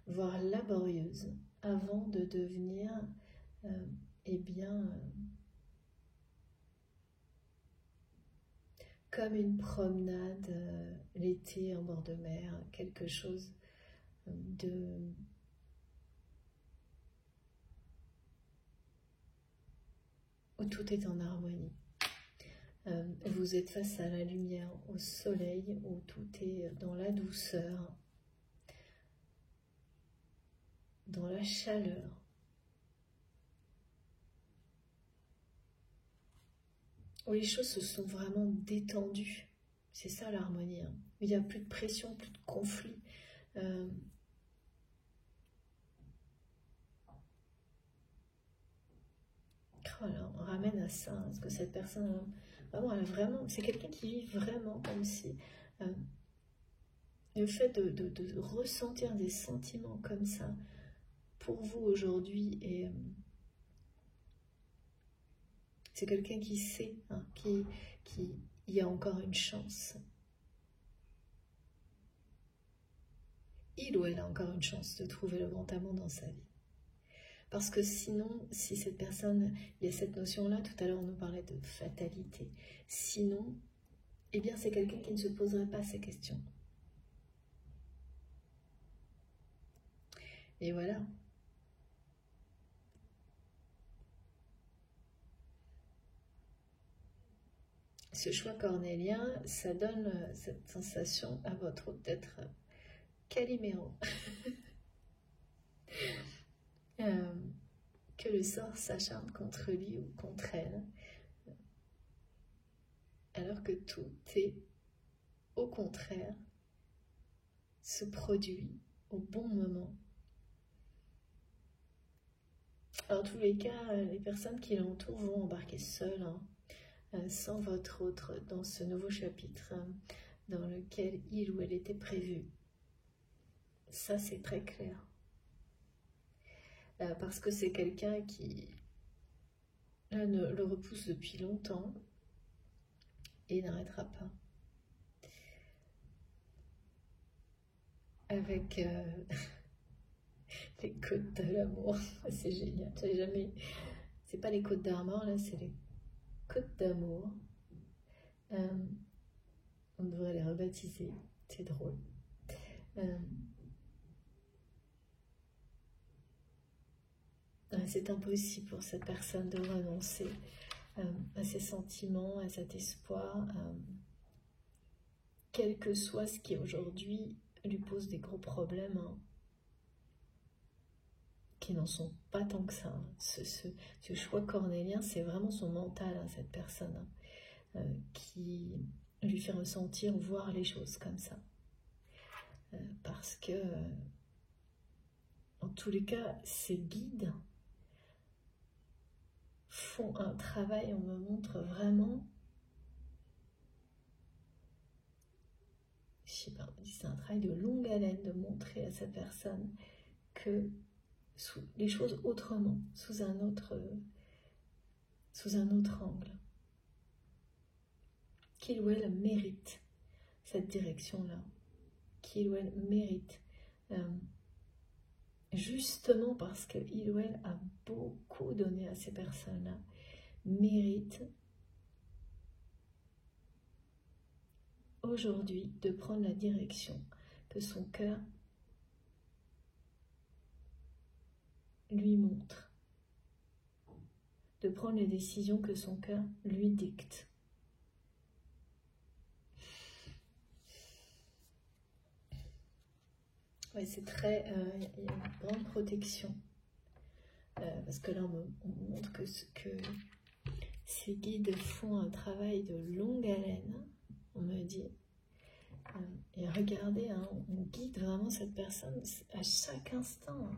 S1: voire laborieuse, avant de devenir, comme une promenade l'été en bord de mer, quelque chose où tout est en harmonie. Vous êtes face à la lumière, au soleil, où tout est dans la douceur, dans la chaleur. Où les choses se sont vraiment détendues. C'est ça l'harmonie. Il n'y a plus de pression, plus de conflit. Voilà, on ramène à ça, parce que cette personne, vraiment, c'est quelqu'un qui vit vraiment comme si le fait de ressentir des sentiments comme ça pour vous aujourd'hui, et c'est quelqu'un qui sait, qui il y a encore une chance. Il ou elle a encore une chance de trouver le grand amour dans sa vie. Parce que sinon, si cette personne, il y a cette notion-là, tout à l'heure on nous parlait de fatalité, sinon, eh bien c'est quelqu'un qui ne se poserait pas ces questions. Et voilà. Ce choix cornélien, ça donne cette sensation à votre hôte d'être Calimero. Que le sort s'acharne contre lui ou contre elle, alors que tout est au contraire, se produit au bon moment. Alors, en tous les cas, les personnes qui l'entourent vont embarquer seules, sans votre autre, dans ce nouveau chapitre dans lequel il ou elle était prévu. Ça, c'est très clair. Parce que c'est quelqu'un qui le repousse depuis longtemps et n'arrêtera pas. Avec les côtes de l'amour, c'est génial. C'est pas les côtes d'Armor, là, c'est les côtes d'amour. On devrait les rebaptiser, c'est drôle. C'est impossible pour cette personne de renoncer à ses sentiments, à cet espoir, quel que soit ce qui aujourd'hui lui pose des gros problèmes, qui n'en sont pas tant que ça. Ce choix cornélien, c'est vraiment son mental, cette personne, qui lui fait ressentir ou voir les choses comme ça. Parce que, en tous les cas, ces guides font un travail, on me montre vraiment, je sais pas, c'est un travail de longue haleine de montrer à cette personne que les choses autrement, sous un autre angle, qu'il ou elle mérite cette direction-là, qu'il ou elle mérite, justement parce qu'il ou elle a beaucoup donné à ces personnes-là, mérite aujourd'hui de prendre la direction que son cœur lui montre, de prendre les décisions que son cœur lui dicte. Ouais, c'est très... il y a une grande protection. Parce que là, on montre que ces guides font un travail de longue haleine, on me dit. Et regardez, on guide vraiment cette personne à chaque instant.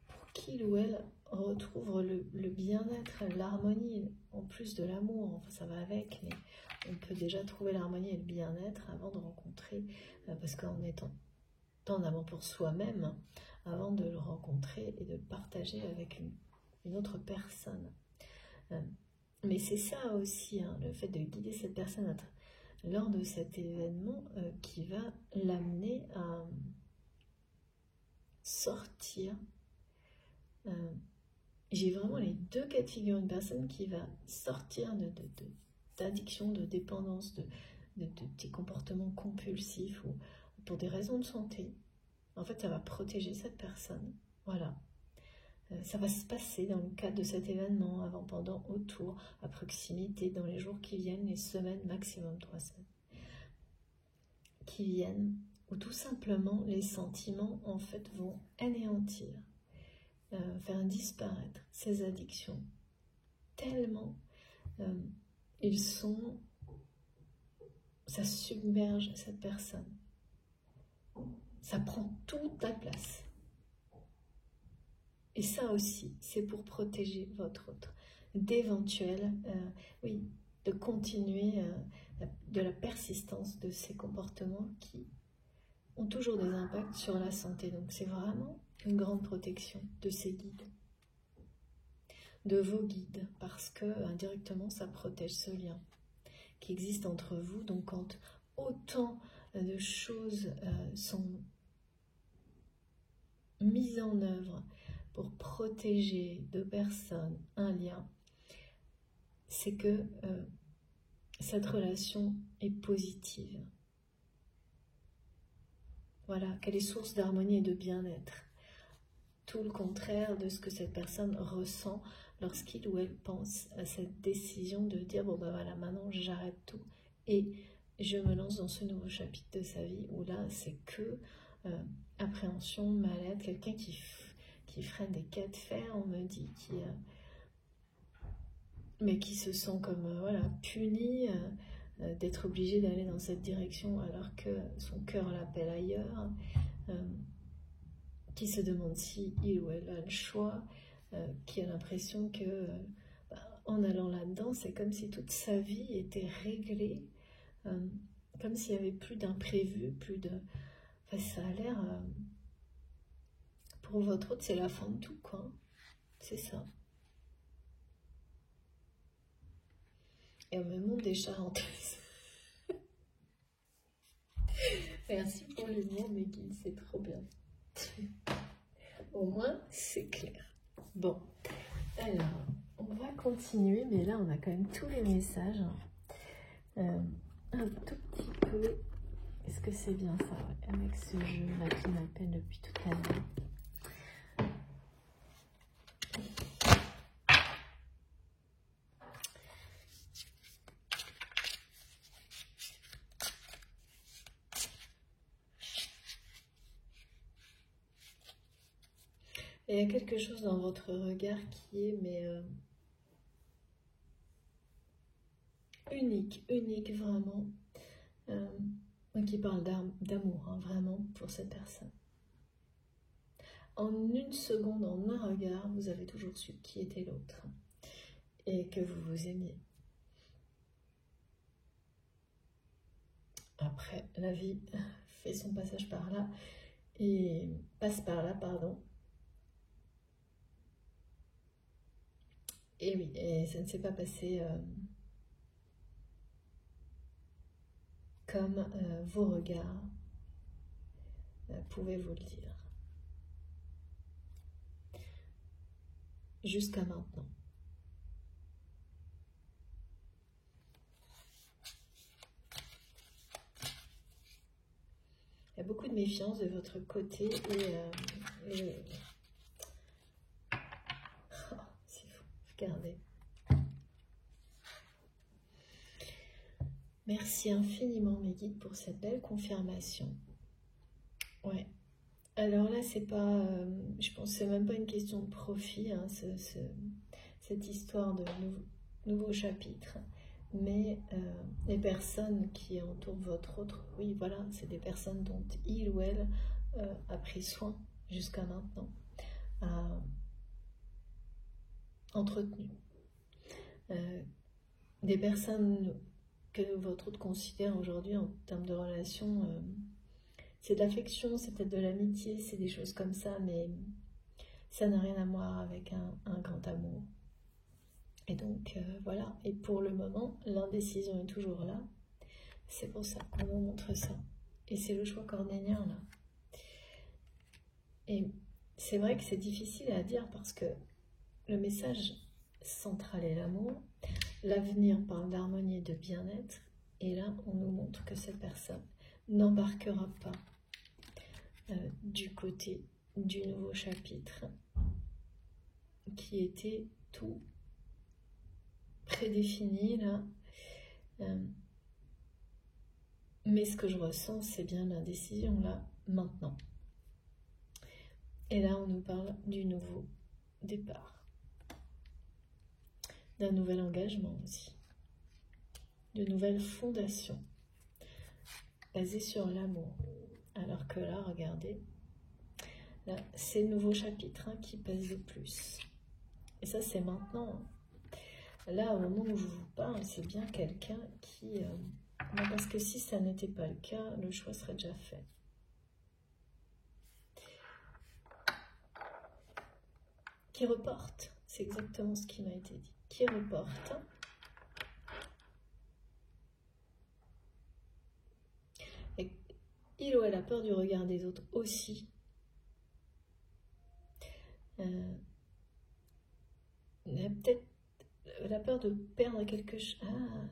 S1: Pour qu'il ou elle retrouve le bien-être, l'harmonie, en plus de l'amour. Enfin, ça va avec, mais on peut déjà trouver l'harmonie et le bien-être avant de rencontrer, parce qu'en étant en avant pour soi-même, avant de le rencontrer et de le partager avec une autre personne. Mais c'est ça aussi, le fait de guider cette personne lors de cet événement qui va l'amener à sortir. J'ai vraiment les deux cas de figure, une personne qui va sortir d'addiction, de dépendance, de des comportements compulsifs ou pour des raisons de santé. En fait, ça va protéger cette personne. Voilà. Ça va se passer dans le cadre de cet événement, avant, pendant, autour, à proximité, dans les jours qui viennent, les semaines, maximum 3 semaines, qui viennent, où tout simplement les sentiments, en fait, vont anéantir, faire disparaître ces addictions, tellement ça submerge cette personne. Ça prend toute la place. Et ça aussi, c'est pour protéger votre autre d'éventuels, de continuer, de la persistance de ces comportements qui ont toujours des impacts sur la santé. Donc c'est vraiment une grande protection de ces guides. de vos guides, parce que indirectement ça protège ce lien qui existe entre vous. Donc quand autant de choses sont mises en œuvre pour protéger deux personnes, un lien, c'est que cette relation est positive. Voilà, qu'elle est source d'harmonie et de bien-être. Tout le contraire de ce que cette personne ressent lorsqu'il ou elle pense à cette décision de dire bon ben voilà, maintenant j'arrête tout et je me lance dans ce nouveau chapitre de sa vie où là c'est que appréhension, mal-être, quelqu'un qui freine des cas de fer, on me dit, mais qui se sent comme voilà, puni d'être obligé d'aller dans cette direction alors que son cœur l'appelle ailleurs, qui se demande si il ou elle a le choix, qui a l'impression que en allant là-dedans, c'est comme si toute sa vie était réglée, comme s'il n'y avait plus d'imprévu, plus de... Enfin, ça a l'air... pour votre autre, c'est la fin de tout, quoi. C'est ça. Et on me montre des charentaises. Merci pour l'humour, mes guides, c'est trop bien. Au moins, c'est clair. Bon, alors, on va continuer, mais là, on a quand même tous les messages. Un tout petit peu. Est-ce que c'est bien ça, ouais, avec ce jeu-là qui m'appelle depuis tout à l'heure. Et il y a quelque chose dans votre regard qui est unique vraiment, qui parle d'amour, hein, vraiment, pour cette personne. En une seconde, en un regard, vous avez toujours su qui était l'autre et que vous vous aimiez. Après, la vie fait son passage par là et passe par là, pardon. Et oui, et ça ne s'est pas passé comme vos regards pouvaient vous le dire. Jusqu'à maintenant. Il y a beaucoup de méfiance de votre côté et oh, c'est fou, regardez. Merci infiniment mes guides pour cette belle confirmation. Ouais. Alors là, c'est pas, je pense que c'est même pas une question de profit, hein, cette histoire de nouveau chapitre. Mais les personnes qui entourent votre autre, oui, voilà, c'est des personnes dont il ou elle a pris soin jusqu'à maintenant, a entretenu. Des personnes que votre autre considère aujourd'hui en termes de relation, c'est de l'affection, c'est peut-être de l'amitié, c'est des choses comme ça, mais ça n'a rien à voir avec un grand amour. Et donc, voilà. Et pour le moment, l'indécision est toujours là. C'est pour ça qu'on vous montre ça. Et c'est le choix cornélien, là. Et c'est vrai que c'est difficile à dire parce que le message central est l'amour. L'avenir parle d'harmonie et de bien-être. Et là, on nous montre que cette personne n'embarquera pas du côté du nouveau chapitre qui était tout prédéfini là, mais ce que je ressens c'est bien l'indécision là, maintenant. Et là on nous parle du nouveau départ, d'un nouvel engagement aussi, de nouvelles fondations basées sur l'amour. Alors que là, regardez, là, c'est le nouveau chapitre hein, qui pèse le plus. Et ça c'est maintenant. Là, au moment où je vous parle, c'est bien quelqu'un qui... non, parce que si ça n'était pas le cas, le choix serait déjà fait. Qui reporte C'est exactement ce qui m'a été dit. Qui reporte. Et il ou elle a peur du regard des autres aussi. Il a peut-être la peur de perdre quelque chose. Ah oui.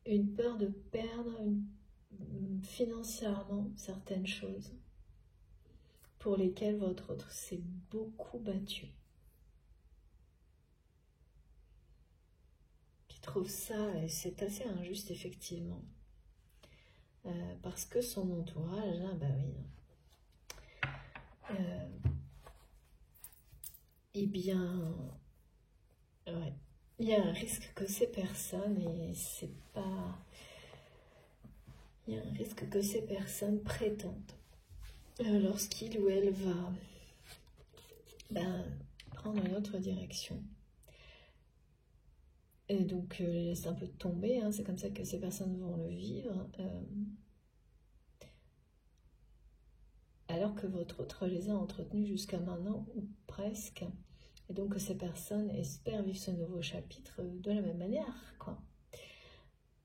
S1: Une peur de perdre financièrement certaines choses pour lesquelles votre autre s'est beaucoup battu. Qui trouve ça, et c'est assez injuste effectivement. Parce que son entourage, bah oui. Eh bien, ouais. Il y a un risque que ces personnes, et c'est pas... Il y a un risque que ces personnes prétendent, lorsqu'il ou elle va prendre une autre direction. Et donc, les laisse un peu tomber, hein, c'est comme ça que ces personnes vont le vivre. Alors que votre autre les a entretenus jusqu'à maintenant, ou presque. Et donc, ces personnes espèrent vivre ce nouveau chapitre de la même manière, quoi.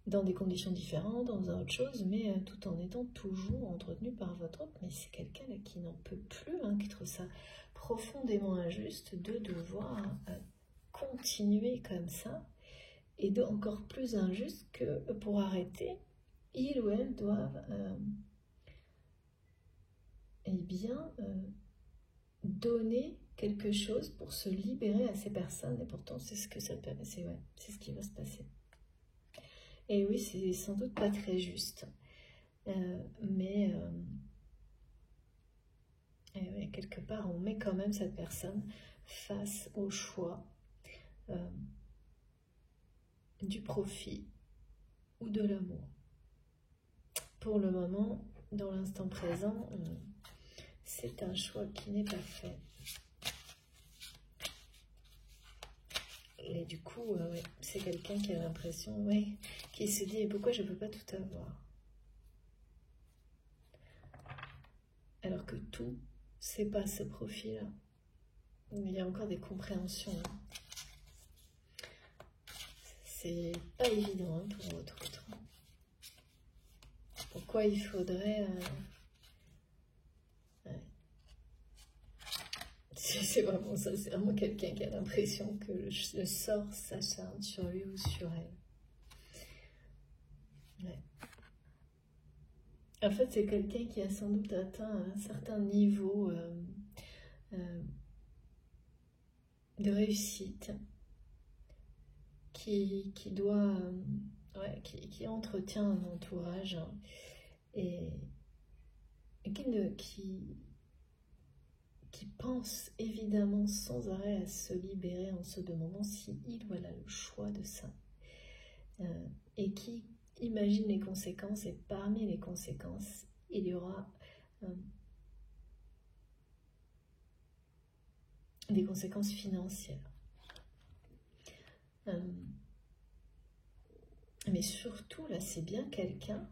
S1: Dans des conditions différentes, dans autre chose, mais tout en étant toujours entretenu par votre autre. Mais c'est quelqu'un qui n'en peut plus, hein, qui trouve ça profondément injuste de devoir continuer comme ça, et encore plus injuste que pour arrêter, il ou elle doivent donner quelque chose pour se libérer à ces personnes, et pourtant c'est ce que ça permet, c'est ce qui va se passer. Et oui, c'est sans doute pas très juste, mais quelque part on met quand même cette personne face au choix du profit ou de l'amour. Pour le moment, dans l'instant présent, c'est un choix qui n'est pas fait. Et du coup, c'est quelqu'un qui a l'impression, qui se dit, pourquoi je ne peux pas tout avoir? Alors que tout, c'est pas ce profil-là. Il y a encore des compréhensions. C'est pas évident, hein, pour votre autre. Pourquoi il faudrait... C'est vraiment ça, c'est vraiment quelqu'un qui a l'impression que le sort s'acharne sur lui ou sur elle. Ouais. En fait, c'est quelqu'un qui a sans doute atteint un certain niveau de réussite, qui doit, qui entretient un entourage, hein, et qui pense évidemment sans arrêt à se libérer en se demandant si il ou elle a le choix de ça, et qui imagine les conséquences, et parmi les conséquences, il y aura des conséquences financières. Mais surtout, là, c'est bien quelqu'un,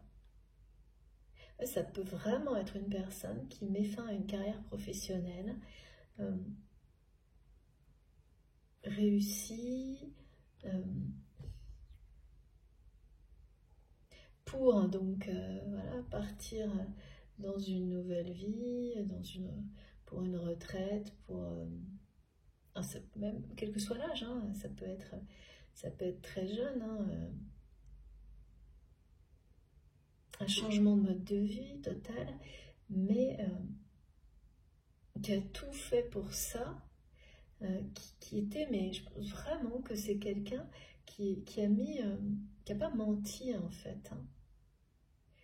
S1: ça peut vraiment être une personne qui met fin à une carrière professionnelle, réussie, pour donc partir dans une nouvelle vie, pour une retraite, même quel que soit l'âge, hein, ça peut être très jeune, hein, un changement de mode de vie total, mais qui a tout fait pour ça, qui était, mais je pense vraiment que c'est quelqu'un qui a pas menti en fait, hein,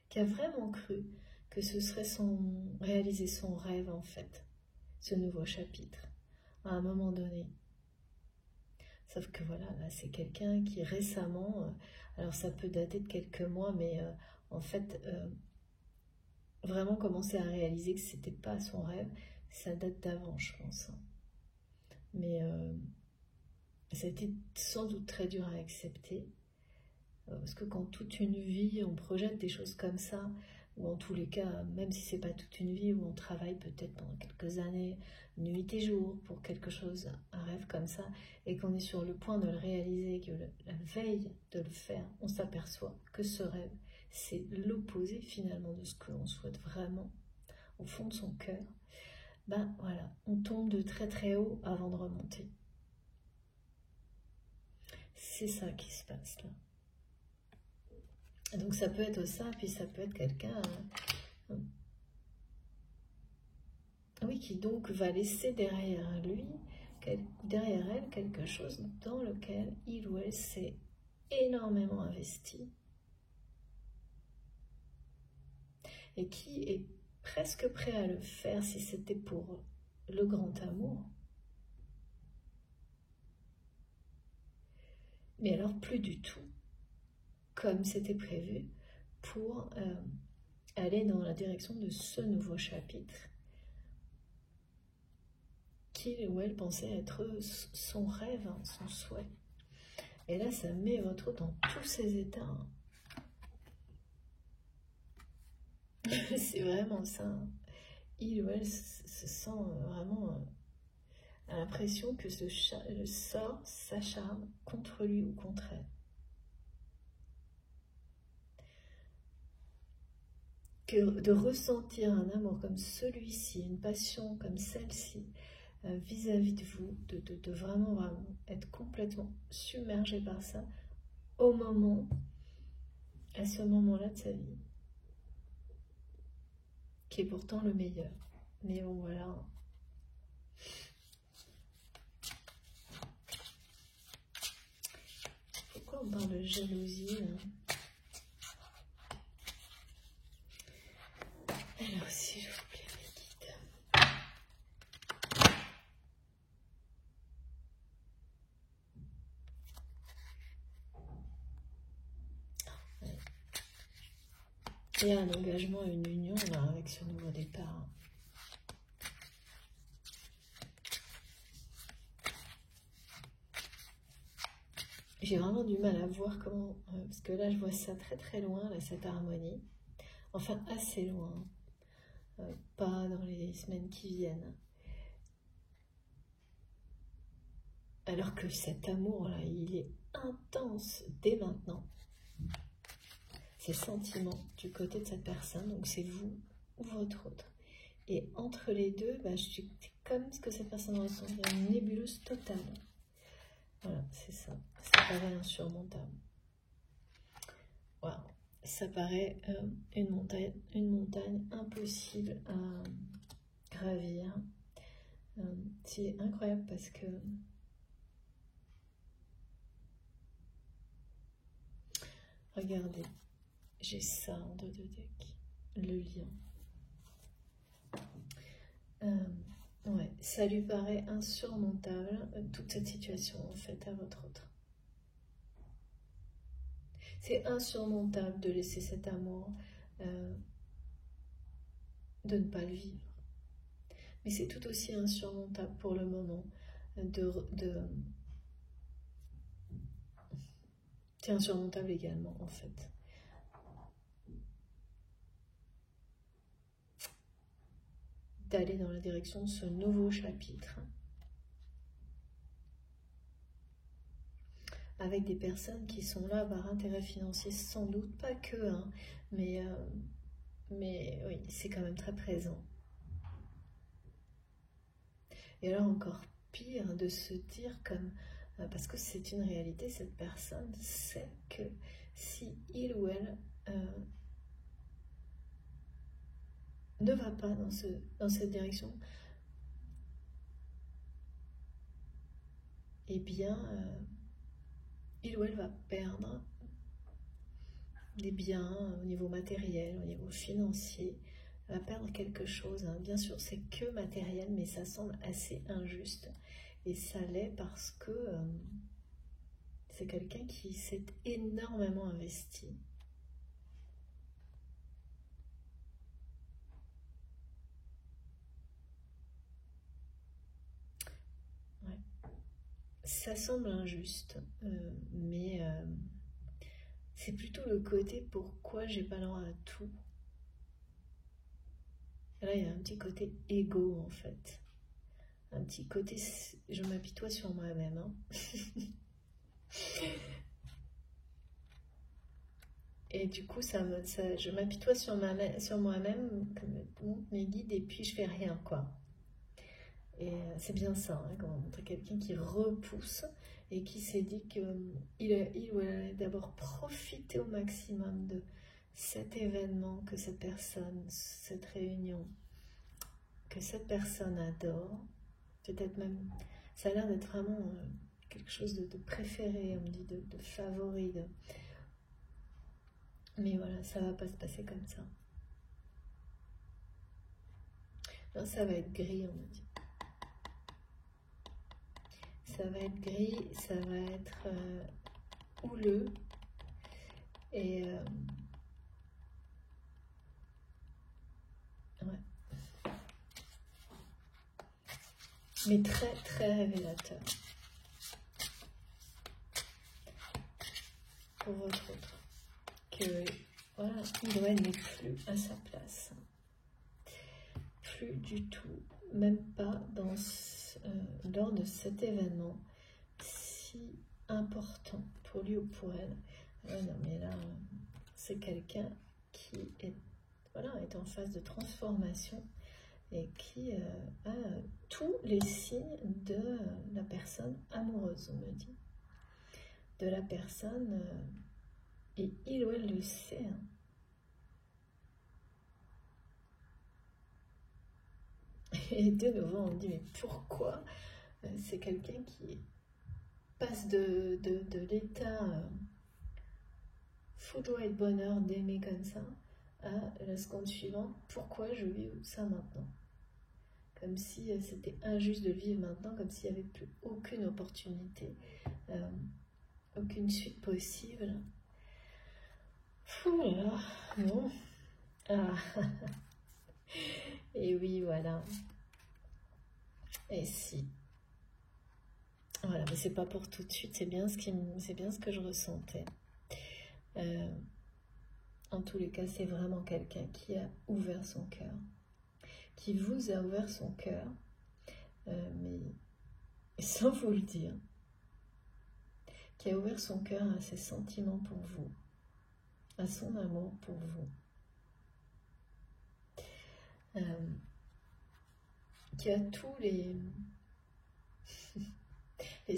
S1: qui a vraiment cru que ce serait réaliser son rêve en fait, ce nouveau chapitre, à un moment donné. Sauf que voilà, là c'est quelqu'un qui récemment, alors ça peut dater de quelques mois, mais en fait, vraiment commencer à réaliser que c'était pas son rêve, ça date d'avant, je pense. Mais ça a été sans doute très dur à accepter, parce que quand toute une vie, on projette des choses comme ça ou en tous les cas, même si c'est pas toute une vie, où on travaille peut-être pendant quelques années, nuit et jour, pour quelque chose, un rêve comme ça, et qu'on est sur le point de le réaliser, que la veille de le faire, on s'aperçoit que ce rêve, c'est l'opposé finalement de ce que l'on souhaite vraiment, au fond de son cœur. Ben voilà, on tombe de très très haut avant de remonter. C'est ça qui se passe là. Donc ça peut être ça, puis ça peut être quelqu'un, oui, qui donc va laisser derrière lui, derrière elle, quelque chose dans lequel il ou elle s'est énormément investi et qui est presque prêt à le faire si c'était pour le grand amour. Mais alors plus du tout, comme c'était prévu, pour aller dans la direction de ce nouveau chapitre qu'il ou elle pensait être son rêve, hein, son souhait. Et là, ça met votre autre dans tous ses états. C'est vraiment ça. Il ou elle se sent vraiment a l'impression que le sort s'acharne contre lui ou contre elle. Que de ressentir un amour comme celui-ci, une passion comme celle-ci, vis-à-vis de vous, de vraiment, vraiment être complètement submergé par ça à ce moment-là de sa vie, qui est pourtant le meilleur. Mais bon, voilà. Pourquoi on parle de jalousie hein? Alors, si je vous plaît, mes guides. Il y a un engagement, une union là, avec ce nouveau départ. J'ai vraiment du mal à voir comment, parce que là je vois ça très très loin, là, cette harmonie, enfin assez loin, pas dans les semaines qui viennent. Alors que cet amour-là, il est intense dès maintenant. Ces sentiments du côté de cette personne, donc c'est vous ou votre autre. Et entre les deux, bah, c'est comme ce que cette personne ressent, il y a une nébuleuse totale. Voilà, c'est ça. Ça paraît insurmontable. Waouh, ça paraît une montagne impossible à gravir. C'est incroyable parce que regardez, j'ai ça en dos de deck, le lion. Ouais, ça lui paraît insurmontable, toute cette situation en fait à votre autre. C'est insurmontable de laisser cet amour, de ne pas le vivre. Mais c'est tout aussi insurmontable pour le moment c'est insurmontable également en fait. D'aller dans la direction de ce nouveau chapitre. Avec des personnes qui sont là par intérêt financier, sans doute, pas que, hein, mais oui, c'est quand même très présent. Et alors encore pire de se dire comme, parce que c'est une réalité, cette personne sait que si il ou elle ne va pas dans cette direction, eh bien, il ou elle va perdre des biens au niveau matériel, au niveau financier, va perdre quelque chose. Hein. Bien sûr, c'est que matériel, mais ça semble assez injuste. Et ça l'est parce que c'est quelqu'un qui s'est énormément investi. Ouais. Ça semble injuste, mais c'est plutôt le côté pourquoi j'ai pas le droit à tout. Et là, il y a un petit côté égo, en fait. Un petit côté, je m'apitoie sur moi-même. Hein. Et du coup, je m'apitoie sur moi-même, comme mes guides, et puis je fais rien, quoi. Et c'est bien ça, hein, quand on montre quelqu'un qui repousse et qui s'est dit qu'il ou elle allait d'abord profiter au maximum de cet événement, que cette personne, cette réunion, que cette personne adore. Peut-être même, ça a l'air d'être vraiment quelque chose de préféré, on me dit, de favori. Mais voilà, ça va pas se passer comme ça. Non, ça va être gris, on me dit. Ça va être gris, ça va être houleux. Et ouais. Mais très très révélateur pour votre autre. Que voilà, Noël n'est plus à sa place. Plus du tout. Même pas lors de cet événement si important pour lui ou pour elle. Non mais là, c'est quelqu'un qui est en phase de transformation et qui a tous les signes de la personne amoureuse, on me dit. De la personne, et il ou elle le sait. Hein. Et de nouveau, on me dit, mais pourquoi c'est quelqu'un qui passe de l'état fou de joie et de bonheur d'aimer comme ça à la seconde suivante, pourquoi je vis ça maintenant? Comme si c'était injuste de le vivre maintenant, comme s'il n'y avait plus aucune opportunité, aucune suite possible. Fou là, non. Ah. Et oui, voilà. Et si. Voilà, mais c'est pas pour tout de suite, c'est bien ce que je ressentais. En tous les cas, c'est vraiment quelqu'un qui a ouvert son cœur, qui vous a ouvert son cœur, mais sans vous le dire, qui a ouvert son cœur à ses sentiments pour vous, à son amour pour vous, qui a tous les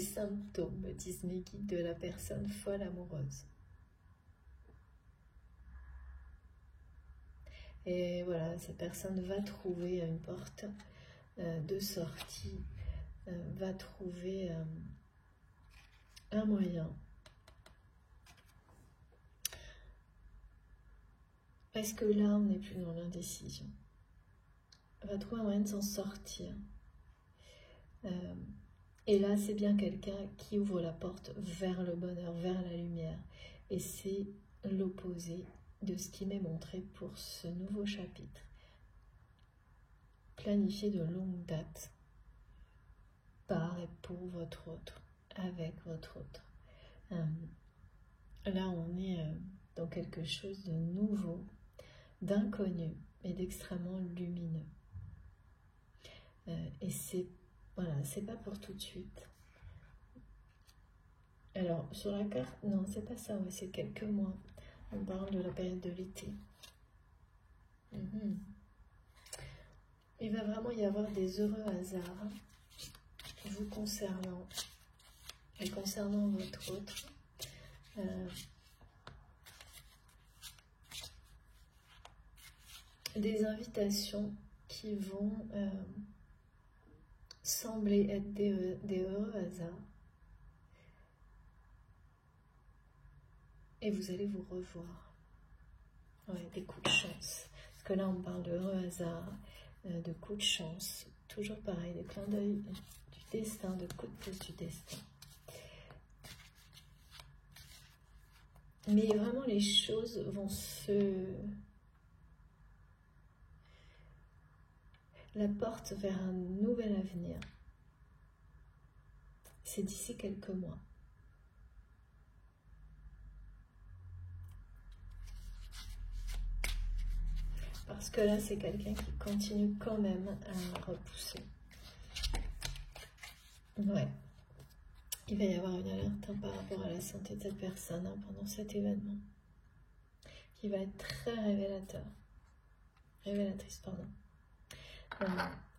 S1: symptômes, me disent mes guides, de la personne folle amoureuse. Et voilà, cette personne va trouver une porte de sortie, va trouver un moyen. Parce que là, on n'est plus dans l'indécision. Va trouver un moyen de s'en sortir. Et là, c'est bien quelqu'un qui ouvre la porte vers le bonheur, vers la lumière. Et c'est l'opposé de ce qui m'est montré pour ce nouveau chapitre. Planifié de longue date, par et pour votre autre, avec votre autre. Là, on est dans quelque chose de nouveau, d'inconnu et d'extrêmement lumineux. Et c'est pas pour tout de suite. Alors, sur la carte, non, c'est pas ça, c'est quelques mois. On parle de la période de l'été. Il va vraiment y avoir des heureux hasards vous concernant et concernant votre autre. Des invitations qui vont sembler être des heureux hasards. Et vous allez vous revoir. Ouais, des coups de chance. Parce que là, on parle de heureux hasard, de coups de chance. Toujours pareil, des clins d'œil du destin, de coups de pouce du destin. Mais vraiment, les choses vont la porte vers un nouvel avenir. C'est d'ici quelques mois. Parce que là, c'est quelqu'un qui continue quand même à repousser. Ouais. Il va y avoir une alerte par rapport à la santé de cette personne pendant cet événement, qui va être très révélatrice, pardon.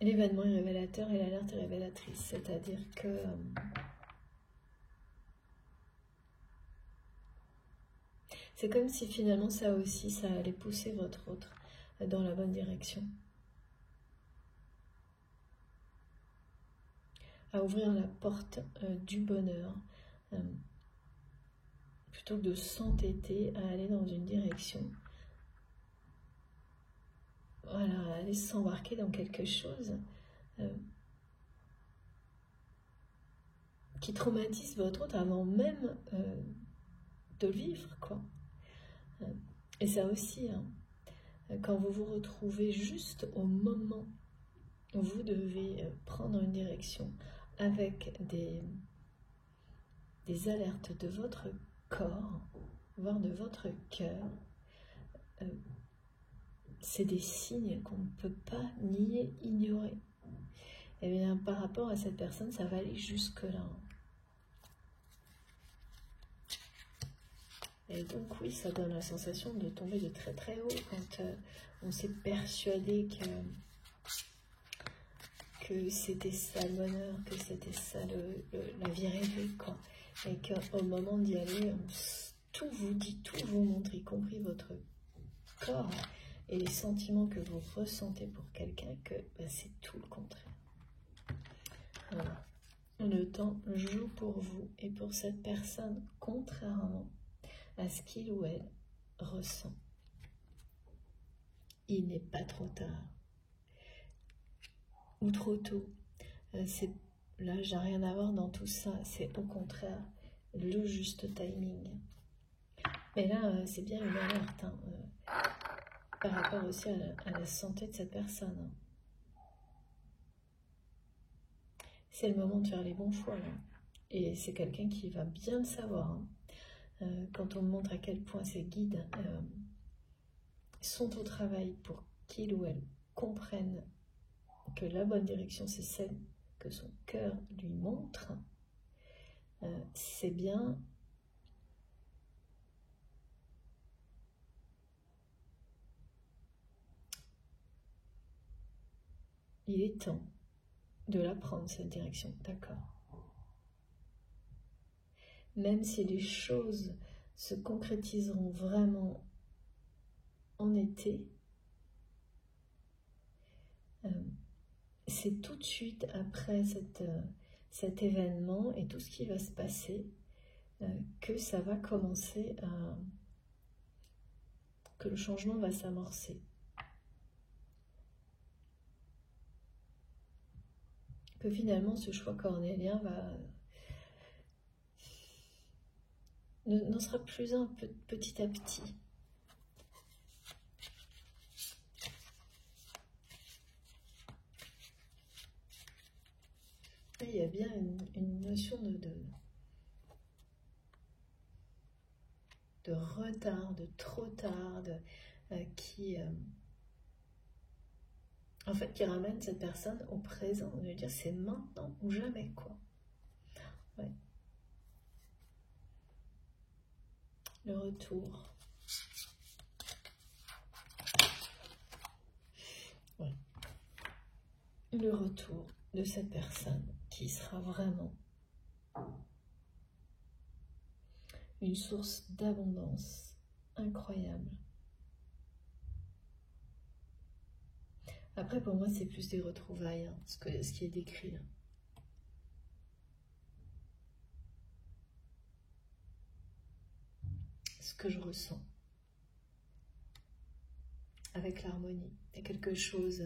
S1: L'événement est révélateur et l'alerte est révélatrice, c'est-à-dire que c'est comme si finalement ça aussi, ça allait pousser votre autre dans la bonne direction. À ouvrir la porte du bonheur, plutôt que de s'entêter à aller dans une direction. Voilà, aller s'embarquer dans quelque chose qui traumatise votre autre avant même de le vivre, quoi. Et ça aussi, quand vous vous retrouvez juste au moment où vous devez prendre une direction avec des alertes de votre corps, voire de votre cœur, c'est des signes qu'on ne peut pas nier, ignorer. Et bien par rapport à cette personne, ça va aller jusque-là. Et donc oui, ça donne la sensation de tomber de très très haut quand on s'est persuadé que c'était ça le bonheur, que c'était ça la vie rêvée, quoi. Et qu'au moment d'y aller, tout vous dit, tout vous montre, y compris votre corps et les sentiments que vous ressentez pour quelqu'un, que c'est tout le contraire. Voilà. Le temps joue pour vous et pour cette personne, contrairement à ce qu'il ou elle ressent. Il n'est pas trop tard ou trop tôt. Là, j'ai rien à voir dans tout ça. C'est au contraire le juste timing. Mais là, c'est bien une alerte par rapport aussi à la santé de cette personne. C'est le moment de faire les bons choix. Là. Et c'est quelqu'un qui va bien le savoir. Quand on montre à quel point ses guides sont au travail pour qu'il ou elle comprenne que la bonne direction, c'est celle que son cœur lui montre, c'est bien il est temps de la prendre, cette direction, d'accord. Même si les choses se concrétiseront vraiment en été, c'est tout de suite après cet événement et tout ce qui va se passer que ça va commencer que le changement va s'amorcer. Que finalement ce choix cornélien n'en sera plus un petit à petit. Il y a bien une notion de retard, de trop tard, qui en fait qui ramène cette personne au présent. On veut dire c'est maintenant ou jamais, quoi. Ouais. Le retour. Ouais. Le retour de cette personne qui sera vraiment une source d'abondance incroyable. Après, pour moi, c'est plus des retrouvailles, ce qui est décrit. Ce que je ressens avec l'harmonie. Il y a quelque chose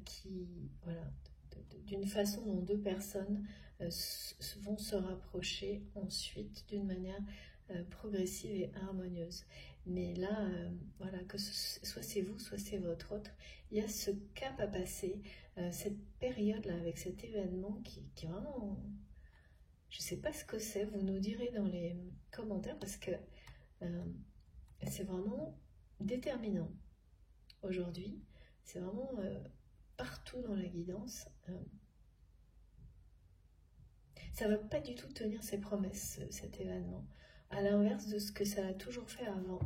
S1: qui, voilà, d'une façon dont deux personnes vont se rapprocher ensuite d'une manière progressive et harmonieuse. Mais là, voilà, que soit c'est vous, soit c'est votre autre, il y a ce cap à passer, cette période-là avec cet événement qui vraiment, je ne sais pas ce que c'est, vous nous direz dans les commentaires parce que c'est vraiment déterminant. aujourd'hui. C'est vraiment partout dans la guidance. Ça va pas du tout tenir ses promesses, cet événement, à l'inverse de ce que ça a toujours fait avant.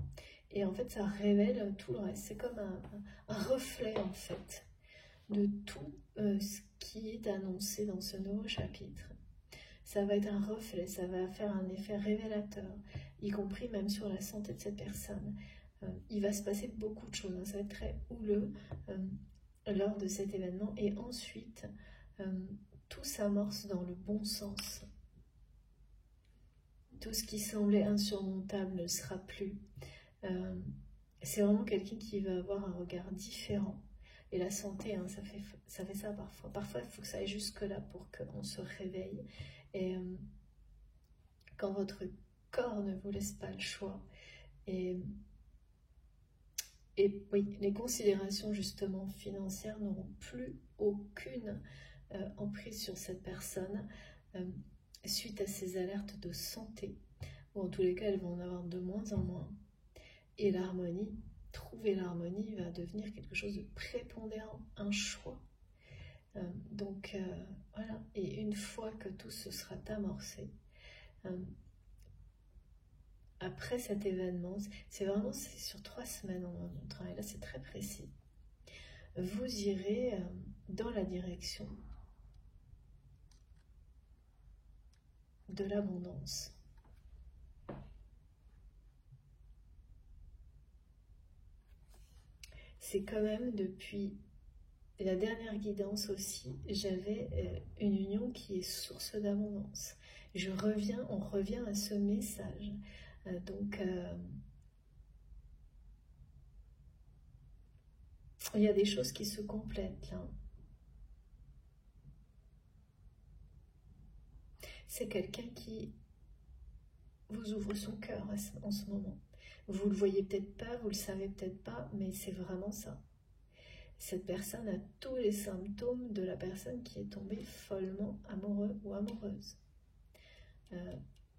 S1: Et en fait, ça révèle tout le reste. C'est comme un reflet, en fait, de tout ce qui est annoncé dans ce nouveau chapitre. Ça va être un reflet, ça va faire un effet révélateur, y compris même sur la santé de cette personne. Il va se passer beaucoup de choses, hein. Ça va être très houleux lors de cet événement. Et ensuite, tout s'amorce dans le bon sens. Tout ce qui semblait insurmontable ne le sera plus. C'est vraiment quelqu'un qui va avoir un regard différent. Et la santé, hein, ça fait ça parfois. Parfois, il faut que ça aille jusque-là pour qu'on se réveille. Et quand votre corps ne vous laisse pas le choix. Et oui, les considérations justement financières n'auront plus aucune emprise sur cette personne suite à ces alertes de santé. Ou en tous les cas, elles vont en avoir de moins en moins. Et l'harmonie, trouver l'harmonie va devenir quelque chose de prépondérant, un choix. Donc voilà, et une fois que tout ce sera amorcé, après cet événement, c'est sur 3 semaines, on travaille là, c'est très précis. Vous irez dans la direction de l'abondance. C'est quand même depuis la dernière guidance aussi, j'avais une union qui est source d'abondance. On revient à ce message. Donc, il y a des choses qui se complètent là. C'est quelqu'un qui vous ouvre son cœur en ce moment. Vous le voyez peut-être pas, vous le savez peut-être pas, mais c'est vraiment ça. Cette personne a tous les symptômes de la personne qui est tombée follement amoureux ou amoureuse.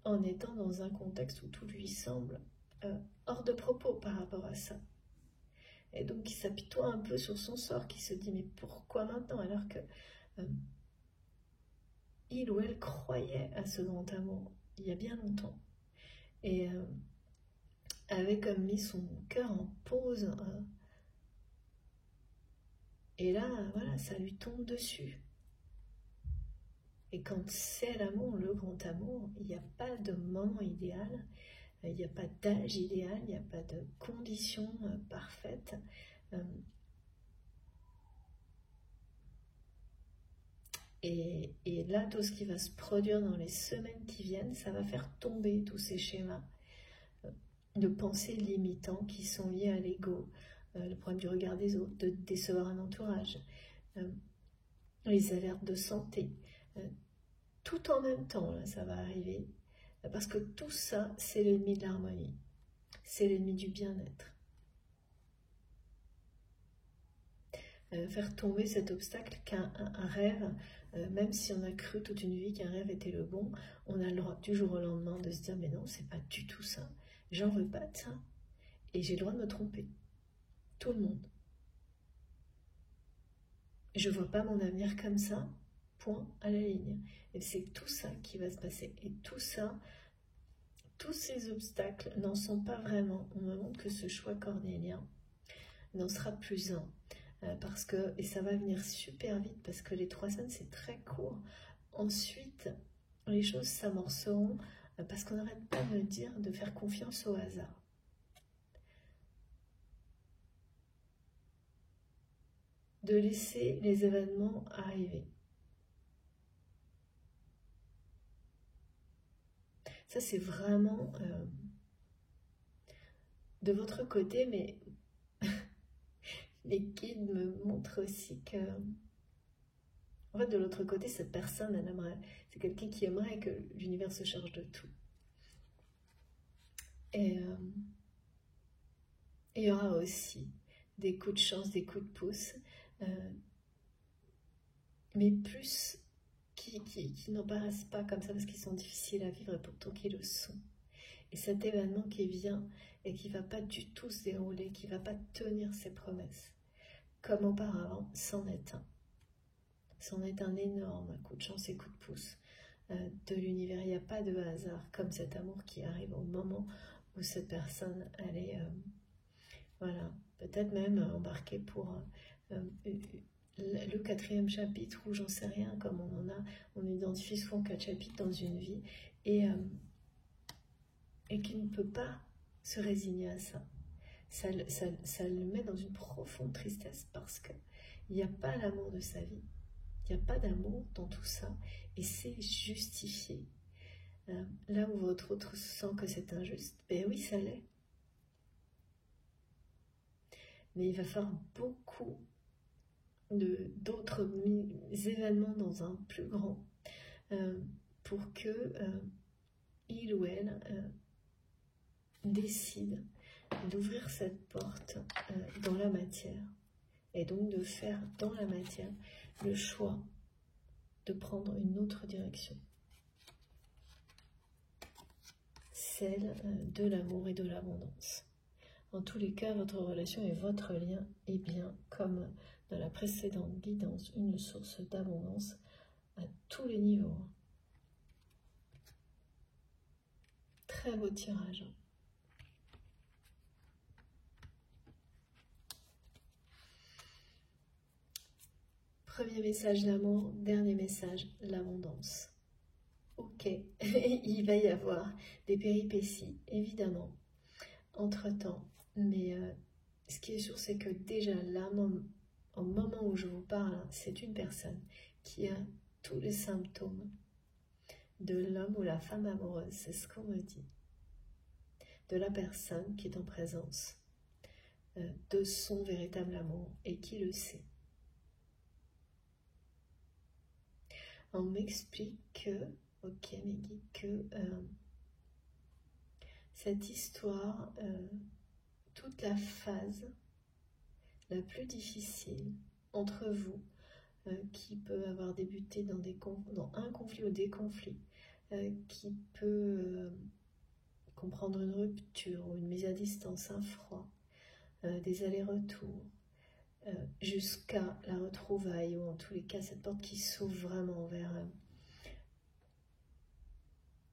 S1: En étant dans un contexte où tout lui semble hors de propos par rapport à ça. Et donc il s'apitoie un peu sur son sort, qui se dit mais pourquoi maintenant, alors que il ou elle croyait à ce grand amour il y a bien longtemps et avait comme mis son cœur en pause et là voilà, ça lui tombe dessus. Et quand c'est l'amour, le grand amour, il n'y a pas de moment idéal, il n'y a pas d'âge idéal, il n'y a pas de conditions parfaites. Et là, tout ce qui va se produire dans les semaines qui viennent, ça va faire tomber tous ces schémas de pensées limitants qui sont liés à l'ego, le problème du regard des autres, de décevoir un entourage, les alertes de santé. Tout en même temps, là, ça va arriver, parce que tout ça, c'est l'ennemi de l'harmonie, c'est l'ennemi du bien-être. Faire tomber cet obstacle qu'un rêve, même si on a cru toute une vie qu'un rêve était le bon, on a le droit du jour au lendemain de se dire mais non, c'est pas du tout ça, j'en veux pas de ça, et j'ai le droit de me tromper. Tout le monde. Je vois pas mon avenir comme ça, point à la ligne. Et c'est tout ça qui va se passer. Et tout ça, tous ces obstacles n'en sont pas vraiment. On me montre que ce choix cornélien n'en sera plus un. Parce que, et ça va venir super vite, parce que les 3 semaines, c'est très court. Ensuite, les choses s'amorceront, parce qu'on n'arrête pas de me dire de faire confiance au hasard. De laisser les événements arriver. Ça, c'est vraiment de votre côté, mais les guides me montrent aussi que, en fait, de l'autre côté, cette personne, elle aimerait, c'est quelqu'un qui aimerait que l'univers se charge de tout. Et il y aura aussi des coups de chance, des coups de pouce, mais plus qui n'en paraissent pas comme ça parce qu'ils sont difficiles à vivre et pourtant qu'ils le sont. Et cet événement qui vient et qui ne va pas du tout se dérouler, qui ne va pas tenir ses promesses, comme auparavant, c'en est un. C'en est un énorme coup de chance et coup de pouce de l'univers. Il n'y a pas de hasard comme cet amour qui arrive au moment où cette personne, elle est, voilà, peut-être même embarquée pour le 4e chapitre, ou j'en sais rien, comme on identifie souvent 4 chapitres dans une vie, et qui ne peut pas se résigner à ça. Ça le met dans une profonde tristesse parce qu'il n'y a pas l'amour de sa vie. Il n'y a pas d'amour dans tout ça et c'est justifié. Là où votre autre sent que c'est injuste, ben oui, ça l'est. Mais il va falloir beaucoup d'autres événements dans un plus grand pour que il ou elle décide d'ouvrir cette porte dans la matière et donc de faire dans la matière le choix de prendre une autre direction, celle de l'amour et de l'abondance. En tous les cas, votre relation et votre lien est bien, comme dans la précédente guidance, une source d'abondance à tous les niveaux. Très beau tirage. Premier message, l'amour. Dernier message, l'abondance. Ok, il va y avoir des péripéties, évidemment, entre-temps. Mais ce qui est sûr, c'est que déjà là, au moment où je vous parle, c'est une personne qui a tous les symptômes de l'homme ou la femme amoureuse. C'est ce qu'on me dit. De la personne qui est en présence de son véritable amour et qui le sait. On m'explique que, ok mes guides, que cette histoire, toute la phase la plus difficile entre vous, qui peut avoir débuté dans un conflit ou des conflits, qui peut comprendre une rupture ou une mise à distance, un froid, des allers-retours, jusqu'à la retrouvaille, ou en tous les cas cette porte qui s'ouvre vraiment vers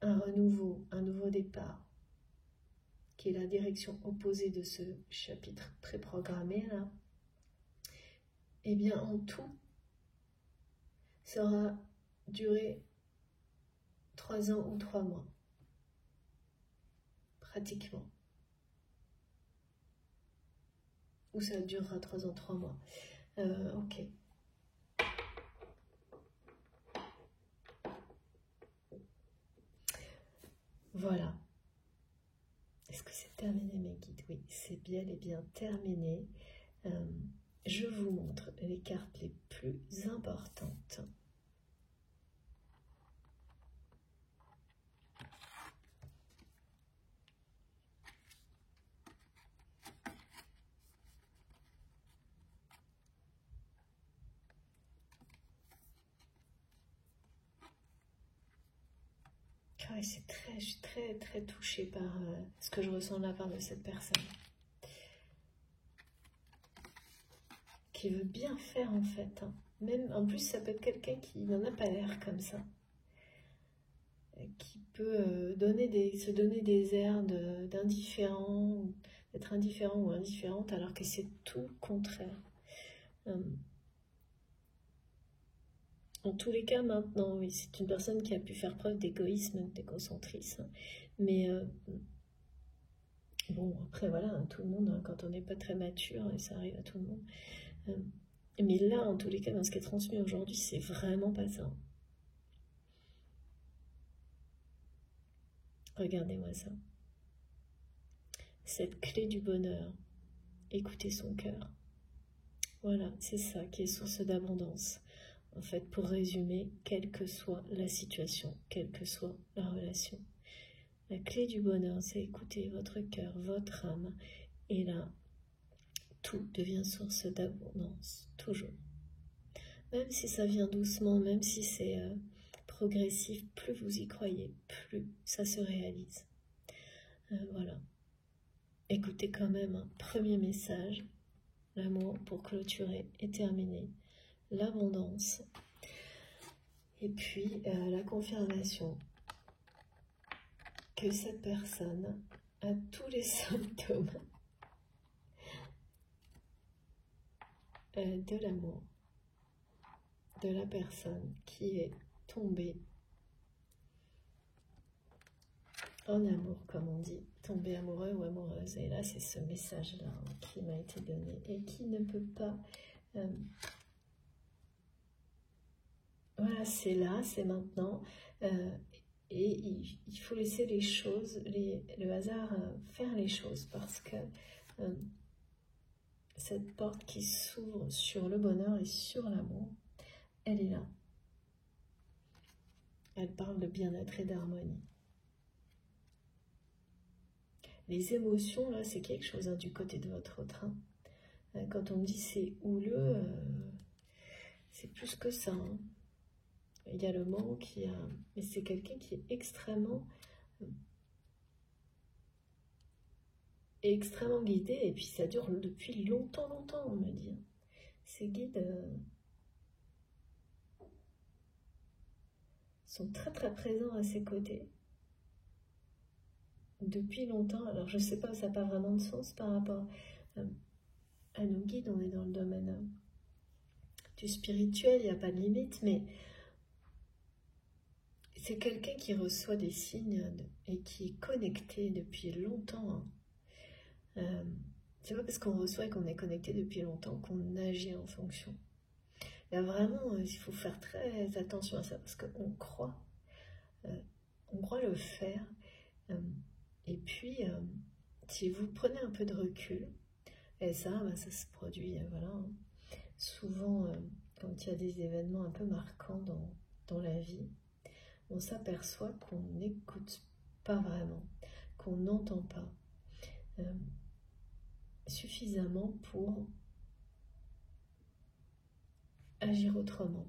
S1: un renouveau, un nouveau départ, qui est la direction opposée de ce chapitre préprogrammé là. Et bien en tout, ça aura duré 3 ans ou 3 mois, pratiquement. Ou ça durera 3 ans, 3 mois. Ok. Voilà. Est-ce que c'est terminé mes guides? Oui, c'est bien et bien terminé. Je vous montre les cartes les plus importantes. Ouais, je suis très touchée par ce que je ressens de la part de cette personne. Qui veut bien faire en fait. Hein. Même, en plus, ça peut être quelqu'un qui n'en a pas l'air comme ça. Qui peut se donner des airs d'indifférent, d'être indifférent ou indifférente, alors que c'est tout le contraire. En tous les cas, maintenant, oui, c'est une personne qui a pu faire preuve d'égoïsme, d'égocentrisme. Mais bon, après, voilà, hein, tout le monde, hein, quand on n'est pas très mature, et ça arrive à tout le monde. Mais là, en tous les cas, dans ce qui est transmis aujourd'hui, c'est vraiment pas ça. Regardez-moi ça. Cette clé du bonheur, écoutez son cœur. Voilà, c'est ça qui est source d'abondance. En fait, pour résumer, quelle que soit la situation, quelle que soit la relation. La clé du bonheur, c'est écouter votre cœur, votre âme. Et là, tout devient source d'abondance, toujours. Même si ça vient doucement, même si c'est progressif, plus vous y croyez, plus ça se réalise. Voilà. Écoutez quand même un premier message, l'amour pour clôturer et terminer, l'abondance, et puis la confirmation que cette personne a tous les symptômes de l'amour, de la personne qui est tombée en amour, comme on dit, tombée amoureux ou amoureuse. Et là, c'est ce message-là qui m'a été donné et qui ne peut pas... voilà, c'est là, c'est maintenant. Et il faut laisser les choses, le hasard, faire les choses, parce que cette porte qui s'ouvre sur le bonheur et sur l'amour, elle est là. Elle parle de bien-être et d'harmonie. Les émotions, là, c'est quelque chose du côté de votre train. Quand on me dit c'est houleux, c'est plus que ça. Il y a le manque, mais c'est quelqu'un qui est extrêmement guidé, et puis ça dure depuis longtemps, on me dit. Ces guides sont très présents à ses côtés depuis longtemps. Alors je sais pas, ça n'a pas vraiment de sens par rapport à nos guides. On est dans le domaine du spirituel, il n'y a pas de limite, mais c'est quelqu'un qui reçoit des signes et qui est connecté depuis longtemps. C'est pas parce qu'on reçoit et qu'on est connecté depuis longtemps qu'on agit en fonction. Il y a vraiment, il faut faire très attention à ça, parce qu'on croit le faire. Et puis, si vous prenez un peu de recul, et ça se produit, voilà. Souvent, quand il y a des événements un peu marquants dans la vie, on s'aperçoit qu'on n'écoute pas vraiment, qu'on n'entend pas suffisamment pour agir autrement.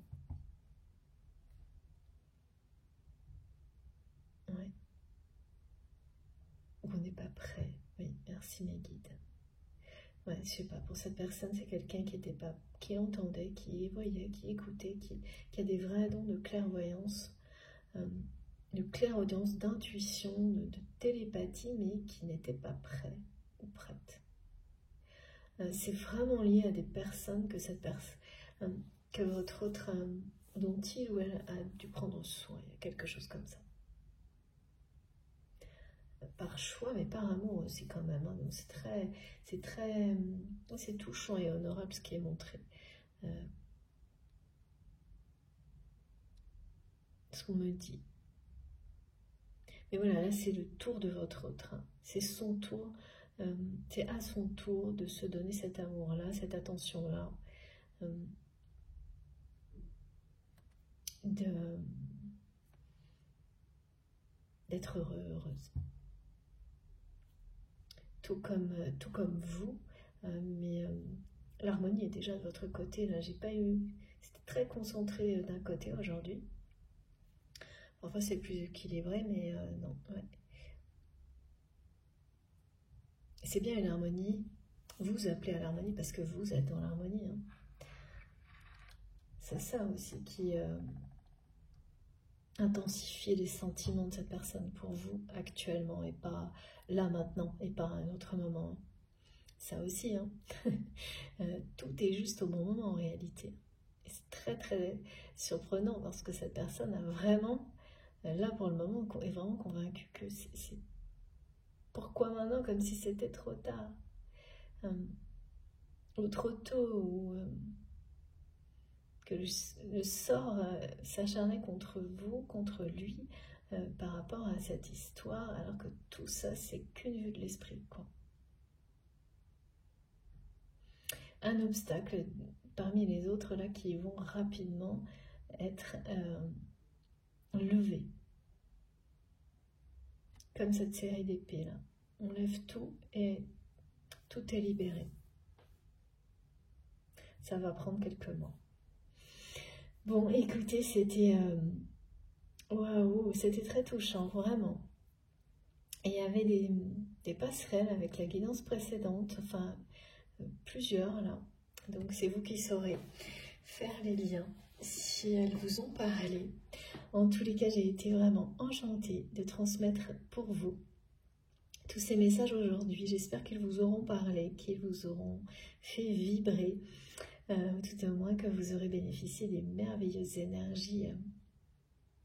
S1: Ouais. Ou on n'est pas prêt. Oui, merci mes guides. Ouais, je sais pas, pour cette personne, c'est quelqu'un qui entendait, qui voyait, qui écoutait, qui a des vrais dons de clairvoyance, de clairaudience, d'intuition, de télépathie, mais qui n'était pas prêt ou prête. C'est vraiment lié à des personnes que votre autre, dont il ou elle a dû prendre soin. Il y a quelque chose comme ça. Par choix, mais par amour aussi quand même. Donc c'est touchant et honorable ce qui est montré. Ce qu'on me dit. Mais voilà, là c'est le tour de votre train. C'est son tour. C'est à son tour de se donner cet amour-là, cette attention-là. D'être heureuse. Tout comme vous, mais l'harmonie est déjà de votre côté. Là, j'ai pas eu... C'était très concentré d'un côté aujourd'hui. Parfois, c'est plus équilibré, mais non. Ouais. C'est bien une harmonie. Vous appelez à l'harmonie parce que vous êtes dans l'harmonie. C'est ça aussi qui intensifie les sentiments de cette personne pour vous actuellement, et pas là maintenant, et pas à un autre moment. Ça aussi, tout est juste au bon moment en réalité. Et c'est très surprenant, parce que cette personne a vraiment, là pour le moment, est vraiment convaincue que c'est pourquoi maintenant, comme si c'était trop tard, ou trop tôt, ou que le sort s'acharnait contre vous, contre lui, par rapport à cette histoire, alors que tout ça, c'est qu'une vue de l'esprit, quoi. Un obstacle parmi les autres là qui vont rapidement être levés. Comme cette série d'épées là. On lève tout et tout est libéré. Ça va prendre quelques mois. Bon, écoutez, c'était waouh, c'était très touchant, vraiment. Et il y avait des passerelles avec la guidance précédente, enfin plusieurs là. Donc c'est vous qui saurez faire les liens si elles vous ont parlé. En tous les cas, j'ai été vraiment enchantée de transmettre pour vous tous ces messages aujourd'hui. J'espère qu'ils vous auront parlé, qu'ils vous auront fait vibrer, tout au moins que vous aurez bénéficié des merveilleuses énergies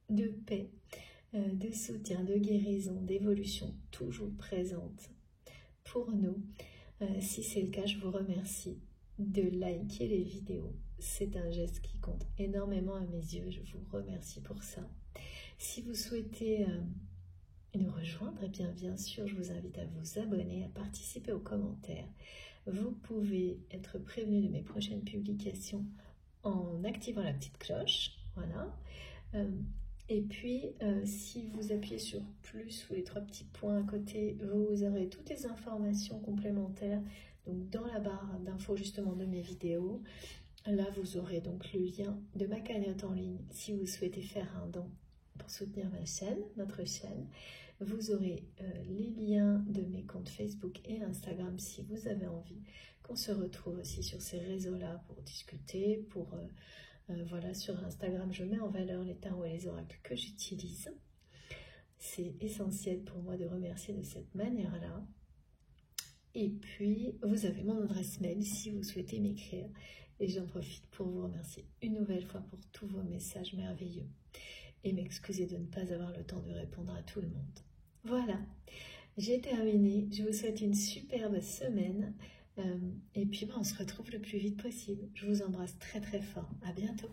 S1: de paix, de soutien, de guérison, d'évolution toujours présentes pour nous. Si c'est le cas, je vous remercie de liker les vidéos. C'est un geste qui compte énormément à mes yeux. Je vous remercie pour ça. Si vous souhaitez nous rejoindre, eh bien sûr, je vous invite à vous abonner, à participer aux commentaires. Vous pouvez être prévenu de mes prochaines publications en activant la petite cloche. Voilà. Et puis, si vous appuyez sur plus ou les 3 petits points à côté, vous aurez toutes les informations complémentaires donc dans la barre d'infos justement de mes vidéos. Là, vous aurez donc le lien de ma cagnotte en ligne si vous souhaitez faire un don pour soutenir ma chaîne, notre chaîne. Vous aurez les liens de mes comptes Facebook et Instagram si vous avez envie qu'on se retrouve aussi sur ces réseaux-là pour discuter, voilà, sur Instagram, je mets en valeur les tarots et les oracles que j'utilise. C'est essentiel pour moi de remercier de cette manière-là. Et puis, vous avez mon adresse mail si vous souhaitez m'écrire. Et j'en profite pour vous remercier une nouvelle fois pour tous vos messages merveilleux. Et m'excuser de ne pas avoir le temps de répondre à tout le monde. Voilà, j'ai terminé. Je vous souhaite une superbe semaine. Et puis, on se retrouve le plus vite possible. Je vous embrasse très très fort. À bientôt.